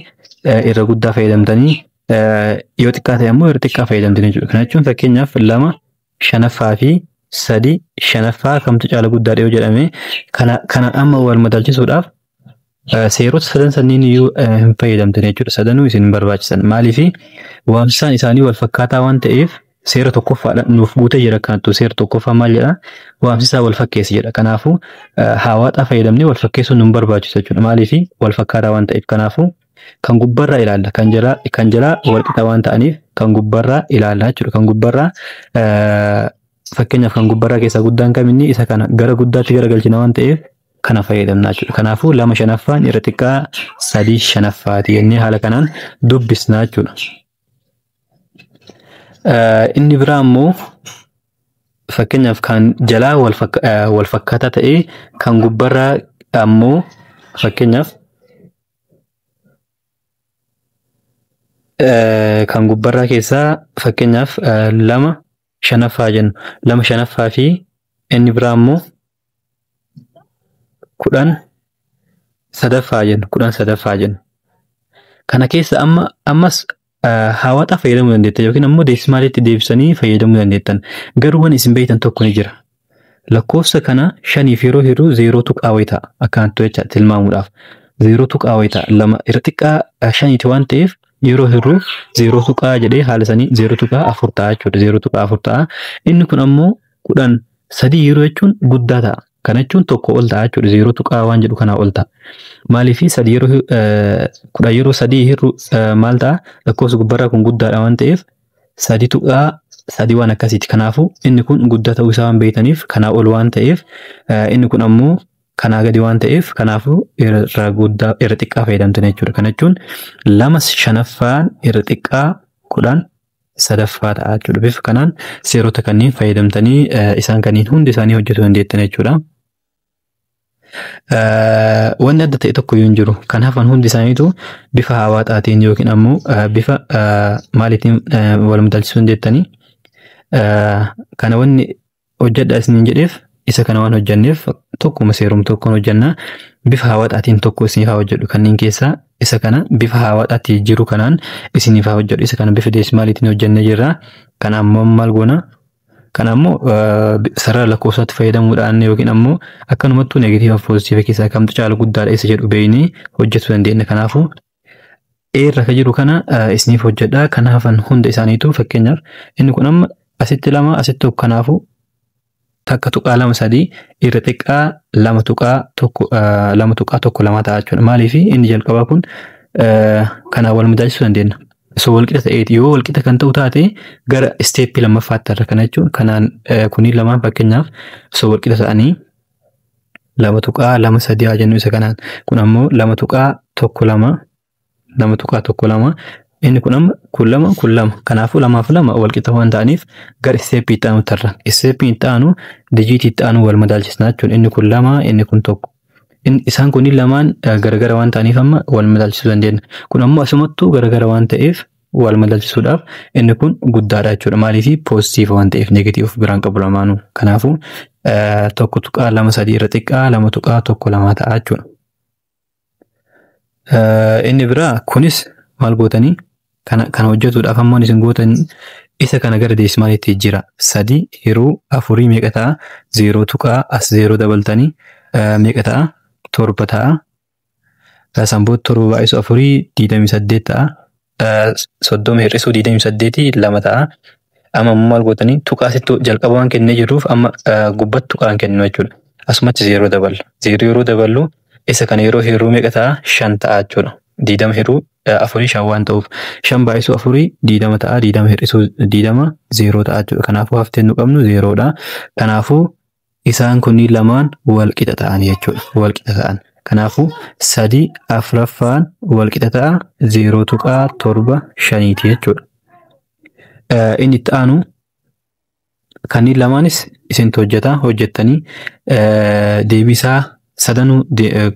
irra guddaa fayyadamtanii yoo xiqqaa ta'e ammoo irra xiqqaa fayyadamtanii jechuudha. Kana jechuun fakkeenyaaf 2 shanaffaa fi 3 shanaffaa kamtu caala guddaadha yoo jedhame kana amma wal madaalchisuudhaaf seerota sadan sanniin iyyuu hin fayyadamtan jechuudha. Sadanuu isin barbaachisan. Maaliifi waamsisaan isaanii wal fakkaataa waan ta'eef seera tokkoffaadha nuuf guutee jira kanattu seera tokkoffaa maal jedha waamsisaa wal fakkeessi jedha. Kanaafuu hawaasa fayyadamnee wal fakkeessuun nu barbaachisa jechuudha. Maaliifi wal fakkaataa waan ta'eef kanaafuu kan gubbarraa ilaalla kan jalaa wal qixa waan ta'aniif kan gubbarraa ilaalla jechuudha. Kan gubbarraa fakkeenyaaf kan gubbarraa keessaa guddaan kaminni isa kana gara guddaatti garagalchina waan ta'eef kana fayyadamna jechuudha. Kanaafuu 2 shanaffaan irra xiqqaa 3 shanaffaati jennee haala kanaan dubbisna jechuudha. Inni biraa ammoo fakkeenyaaf kan jalaa wal fakkaataa ta'ee kan gubbarraa ammoo fakkeenyaaf kan gubbarraa keessaa fakkeenyaaf 2 shanaffaa jennu 2 shanaffaa fi inni biraa ammoo 10 sadaffaa jennu. Kana keessa ammas hawaasa fayyadamuu dandeettan yookiin ammoo deesimaalitti deebisanii fayyadamuu dandeettan. Garuu waan isin beektan tokko ni jira. Lakkoofsa kana 5f yeroo hirru 0 tuqaa wayii ta'a. Akkanattu jecha tilmaamuudhaaf 0 tuqaa wayii ta'a. 2 irra xiqqaa 5ti waan ta'eef yeroo hirru 0 tuqaa jedhee haala sanii 0 tuqaa 4 ta'a jechuudha. 0 tuqaa 4 ta'a. Inni kun ammoo 10 3 yeroo jechuun guddaa ta'a. Kana jechuun tokko ol ta'a jechuudha. 0 tuqaa waan jedhu kanaa ol ta'a. Maaliifi 3 yeroo 10 yeroo 3 hirru maal ta'a? Lakkoofsa gubbarraa kun guddaadha waan ta'eef 3 tuqaa 3 waan akkasiiti. Kanaafuu inni kun guddaa ta'uu isaa waan beekaniif kanaa ol waan ta'eef inni kun ammoo kanaa gadi waan ta'eef kanaafuu irra guddaa irra xiqqaa fayyadamtan jechuudha. Kana jechuun 2 shanaffaan irra xiqqaa 10 sadaffaa ta'a jechuudha. Bifa kanaan seerota kanneen fayyadamtanii isaan kanneen hundi isaanii hojjetuu dandeettan jechuudha. Wanni adda ta'e tokko hin jiru. Kan hafan hundi isaaniitu bifa hawaasaatiin yookiin ammoo bifa maaliitiin wal madaalchisuu dandeettanii kana wanni hojjedha isiniin jedheef isa kana waan hojjanneef tokkuma seerum tokkoon hojjannaa bifa hawaasaatiin tokko isiniif haa hojjedhu kanneen keessaa isa kana bifa hawaasaatti jiru kanaan isiniif haa hojjedhu isa kana bifa deesimaaliitiin hojjannee jirra. Kana ammoo maal goona? Kana ammoo sarara lakkoofsaatti fayyadamuudhaan yookiin ammoo akkanumattuu negatiiva fi poozitiiva keessaa kamtu caala guddaadha isa jedhu beeknee hojjechuu dandeenya. Kanaafuu irra ka jiru kana isiniif hojjedha. Kana hafan hunda isaaniitu fakkeenyaaf inni kun amma asitti 2 asitti 1 kanaafuu takka tuqaa lama sadii irra xiqqaa lama tuqaa tokko lama ta'a jechuudha. Maaliif inni jalqabaa kun kanaan wal madaalchisuu dandeenya. So walqixa ta'eeti yoo walqixa kan ta'u taate gara isteeppii lammaffaatti irra kana jechuun kanaan kunii lamaan fakkeenyaaf so walqixa ta'anii lama tuqaa lama sadii haa jennu isa kanaan kun ammoo lama tuqaa tokko lama inni kun amma kun lama kanaafuu lamaaf lama walqixa waan ta'aniif gara isteeppii itti aanu tarra isteeppii itti aanu dijiitii itti aanu wal madaalchisnaa jechuun inni kun lama inni kun tokko. Isaan kun lamaan garagara waan ta'aniif amma wal madaalchisuu dandeenya. Kun ammoo asumattuu garagara waan ta'eef wal madaalchisuudhaaf inni kun guddaadha jechuudha. Maaliif poozitiiva waan ta'eef neegatiiv biraan qabu lamaanuu. Kanaafuu tokko tuqaa lama sadii irra xiqqaa lama tuqaa tokko lama ta'a jechuudha. Inni biraa kunis maal gootanii kana hojjetuudhaaf ammoo isin gootanii isa kana gara deesimaaliitti jira. 3 yeroo 4 meeqa ta'a? 0 tuqaa as 0 dabaltanii meeqa ta'a? 7 ta'a. Sanboota 7 baay'isu 4 28 ta'a. 30 hir'isuu 28 2 ta'a. Amma maal gootanii tuqaa asitti jalqaba waan kennee jirruuf amma gubbatti tuqaan kennu jechuudha. Asumatti 0 daballa. 0 yeroo daballu isa kana yeroo hir'uu meeqa ta'a? 5 ta'a jechuudha. 20 hir'uu 4 5 waan ta'uuf 5 baay'isu 4 20 ta'a. 20 hir'isuu 20 0 ta'a jechuudha. Kanaafuu haftee nu qabnu 0dha. Kanaafuu isaan kunniin lamaan wal qixa ta'an jechuudha. Wal qixa ta'an. Kanaafuu 3 afuraffaan wal qixa ta'a 0 tuqaa 7 5 jechuudha. Inni itti aanu kanneen lamaanis isintu hojjettanii deebisaa sadanuu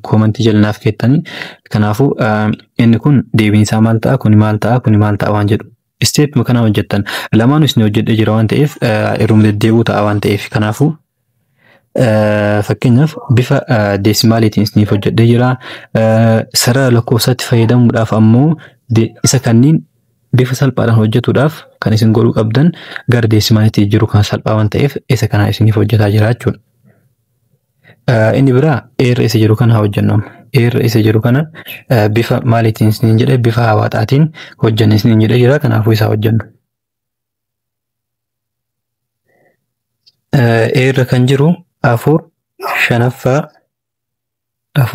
koomantii jalanaaf keettanii. Kanaafuu inni kun deebiin isaa maal ta'a? Kuni maal ta'a? Kuni maal ta'a waan jedhu. Isteeppii kana hojjettan lamaanuu isin hojjedhee jira waan ta'eef irraa deddeebi'uu ta'a waan ta'eef kanaafuu. Fakkeenyaaf bifa deesimaaliitiin isiniif hojjedhee jira. Sarara lakkoofsaatti fayyadamuudhaaf ammoo isa kanniin bifa salphaadhaan hojjetuudhaaf kan isin godhuu qabdan gara deesimaaliitti jiru kan salphaa waan ta'eef isa kana isiniif hojjetaa jira jechuudha. Inni biraa eerra isa jiru kana hojjennu. Eerra isa jiru kana bifa maaliitiin isiniin jedhee bifa hawaaxaatiin hojjenna isiniin jedhee jira kanaafuu isaa hojjennu. Eerra kan jiru 4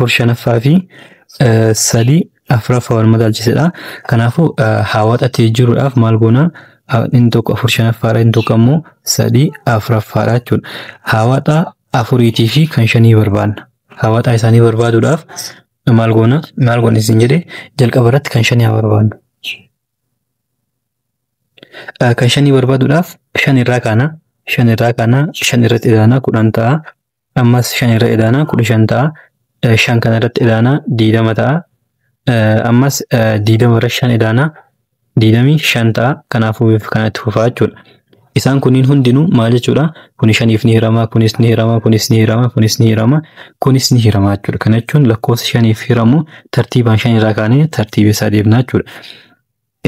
shanaffaa fi 3 afuraffaa wal madaalchisedha. Kanaafuu hawaaxatti jiruudhaaf maal goona? Inni tokko 4 shanaffaadha inni tokko ammoo 3 afuraffaadha jechuudha. Hawaaxa 4 fi kan 5 barbaanna. Hawaaxa isaanii barbaaduudhaaf maal goona? Maal goona isin jedhee jalqaba irratti kan 5 barbaanna. Kan 5 barbaaduudhaaf 5 irraa kaana. 5 irratti idaanaa 10 ta'a. Ammas 5 irra idaanaa 15 ta'a. 5 kana irratti idaanaa 20 ta'a. Ammas 20 irra 5 idaanaa 25 ta'a. Kanaafuu bifa kanatti fufaa jechuudha. Isaan kunniin hundinuu maal jechuudha? Kuni 5f ni hirama, kunis ni hirama, kunis ni hirama, kunis ni hirama, kunis ni hirama jechuudha. Kana jechuun lakkoofsa 5f hiramu tartiibaan 5 irraa kaanee tartiiba isaa deemnaa jechuudha.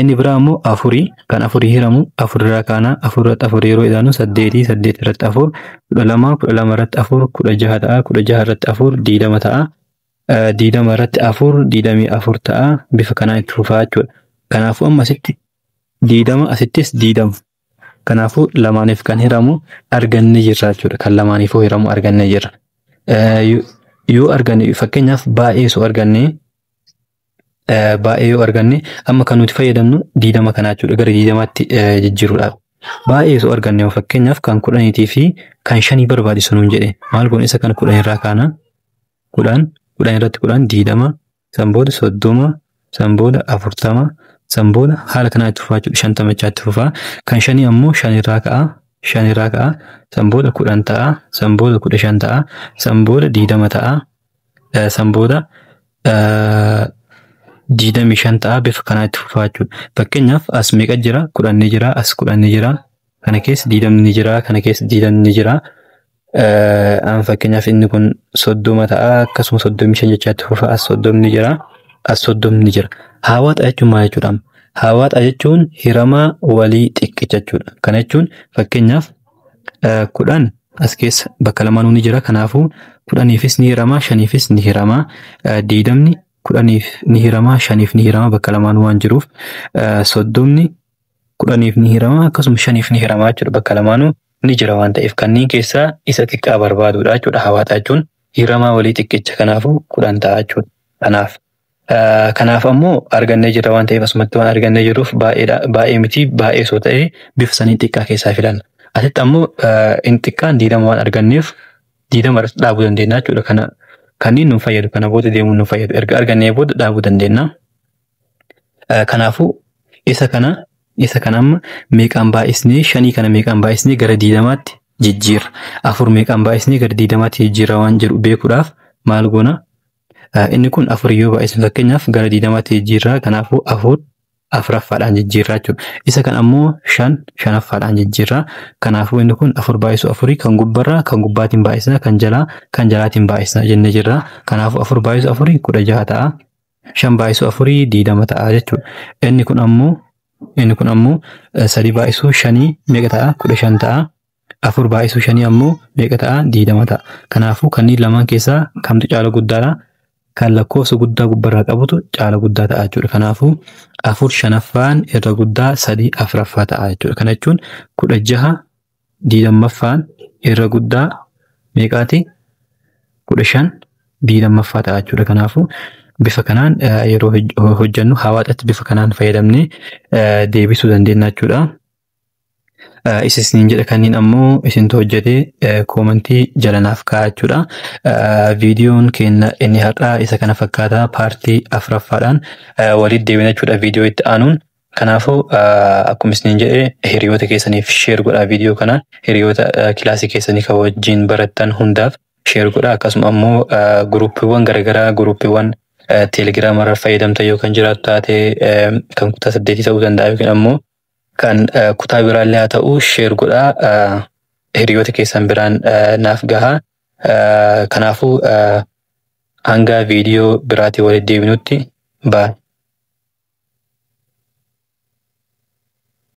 Inni biraa ammoo 4 kan 4 hiramu 4 irraa kaanaa 4 irratti 4 yeroo idaanu 8 irratti 4 12 irratti 4 16 ta'a 16 irratti 4 20 ta'a 20 irratti 4 24 ta'a bifa kanaan itti fufaa jechuudha. Kanaafuu amma asitti 20 asittis 20 kanaafuu lamaaniif kan hiramu arganne jirra jechuudha. Kan lamaaniifuu hiramu arganne jirra. Yoo arganne fakkeenyaaf baay'ee yoo arganne amma kan nuti fayyadamnu 20 kanaa jechuudha. Gara 20tti jijjiiruudhaaf. Baay'ee yoo arganne fakkeenyaaf kan 10 fi kan 5 barbaachisu nuun jedhe maal goone isa kan 10 irraa kaana 10 irratti 10 20 sanbooda 30 sanbooda 40 sanbooda haala kanaa itti fufaa jechuudha. 50 itti fufaa kan 5 ammoo 5 irraa ka'a sanbooda 10 ta'a sanbooda 15 ta'a sanbooda 20 ta'a sanbooda 25 ta'a bifa kanaa itti fufaa jechuudha. Fakkeenyaaf as meeqa jira? 10 ni jira, as 10 ni jira, kana keessa 20 ni jira, kana keessa 20 ni jira. Fakkeenyaaf inni kun 30 ta'a akkasuma 35 jechaa itti fufaa as 30 ni jira, as 30 ni jira. Hawaaxa jechuun maal jechuudha? Hawaaxa jechuun hiramaa walii xiqqicha jechuudha. Kana jechuun fakkeenyaaf 10 as keessa bakka lamaanuu ni jira. Kanaafuu 10ifis ni hirama, 5ifis ni hirama, 20 10if ni hirama, 5if ni hirama bakka lamaanuu waan jiruuf 30 10if ni hirama akkasuma 5if ni hirama jechuudha bakka lamaanuu ni jira waan ta'eef kanneen keessaa isa xiqqaa barbaaduudha jechuudha. Hawaasa jechuun hiramaa walii xiqqicha kanaafuu 10 ta'a jechuudha. Kanaaf ammoo argannee jira waan ta'eef asumatti waan argannee jirruuf baay'ee miti baay'ee soo ta'ee bifa sanii xiqqaa keessaa filanna. Asitti ammoo inni xiqqaan 20 waan arganneef 20 irratti dhaabuu dandeenya jechuudha. Kanneen nu fayyadu kana booda deemuun nu fayyadu erga argannee booda dhaabuu dandeenya. Kanaafuu isa kana amma meeqaan baay'isnee 5 kana meeqaan baay'isnee gara 20tti jijjiirra. 4 meeqaan baay'isnee gara 20tti jijjiirra waan jedhu beekuudhaaf maal goona? Inni kun 4 yoo baay'isnu fakkeenyaaf gara 20tti jijjiirra. Kanaafuu 4 afuraffaadhaan jijjiirraa jechuudha. Isa kan ammoo 5 shanaffaadhaan jijjiirraa. Kanaafuu inni kun 4 baay'isu 4 kan gubbarraa kan gubbaatiin baay'isna kan jalaatiin baay'isna jennee jirra. Kanaafuu 4 baay'isu 4 16 ta'a. 5 baay'isu 4 20 ta'a jechuudha. Inni kun ammoo 3 baay'isu 5 meeqa ta'a? 15 ta'a. 4 baay'isu 5 ammoo meeqa ta'a? 20 ta'a. Kanaafuu kanneen lamaan keessaa kamtu caala guddaadha? Kan lakkoofsa guddaa gubbarraa qabutu caala guddaa ta'a jechuudha. Kanaafuu 4 shanaffaan irra guddaa 3 afuraffaa ta'a jechuudha. Kana jechuun 16 20ffaan irra guddaa meeqaati? 15 20ffaa ta'a jechuudha. Kanaafuu bifa kanaan yeroo hojjennu hawaasatti bifa kanaan fayyadamnee deebisuu dandeenya jechuudha. Isiniin jedha kanneen ammoo isintu hojjetee koomentii jalanaaf kaa'aa jechuudha. Viidiyoon keenya inni har'aa isa kana fakkaata paartii afuraffaadhaan walitti deebina jechuudha viidiyoo itti aanuun. Kanaafuu akkuma isiniin jedhee hiriyoota keessaniif sheer godhaa viidiyoo kana hiriyoota kilaasii keessanii kan wajjin barattan hundaaf sheer godhaa akkasuma ammoo guruuppiiwwan garaagaraa guruuppiiwwan teelegiraamarraa fayyadamtan yoo kan jiraatu taate kan kutaa 8 ta'uu danda'a yookiin ammoo kan kutaa biraallee haa ta'u sheer godhaa hiriyoota keessan biraan naaf gahaa. Kanaafuu hanga viidiyoo biraatii walitti deebinutti bye.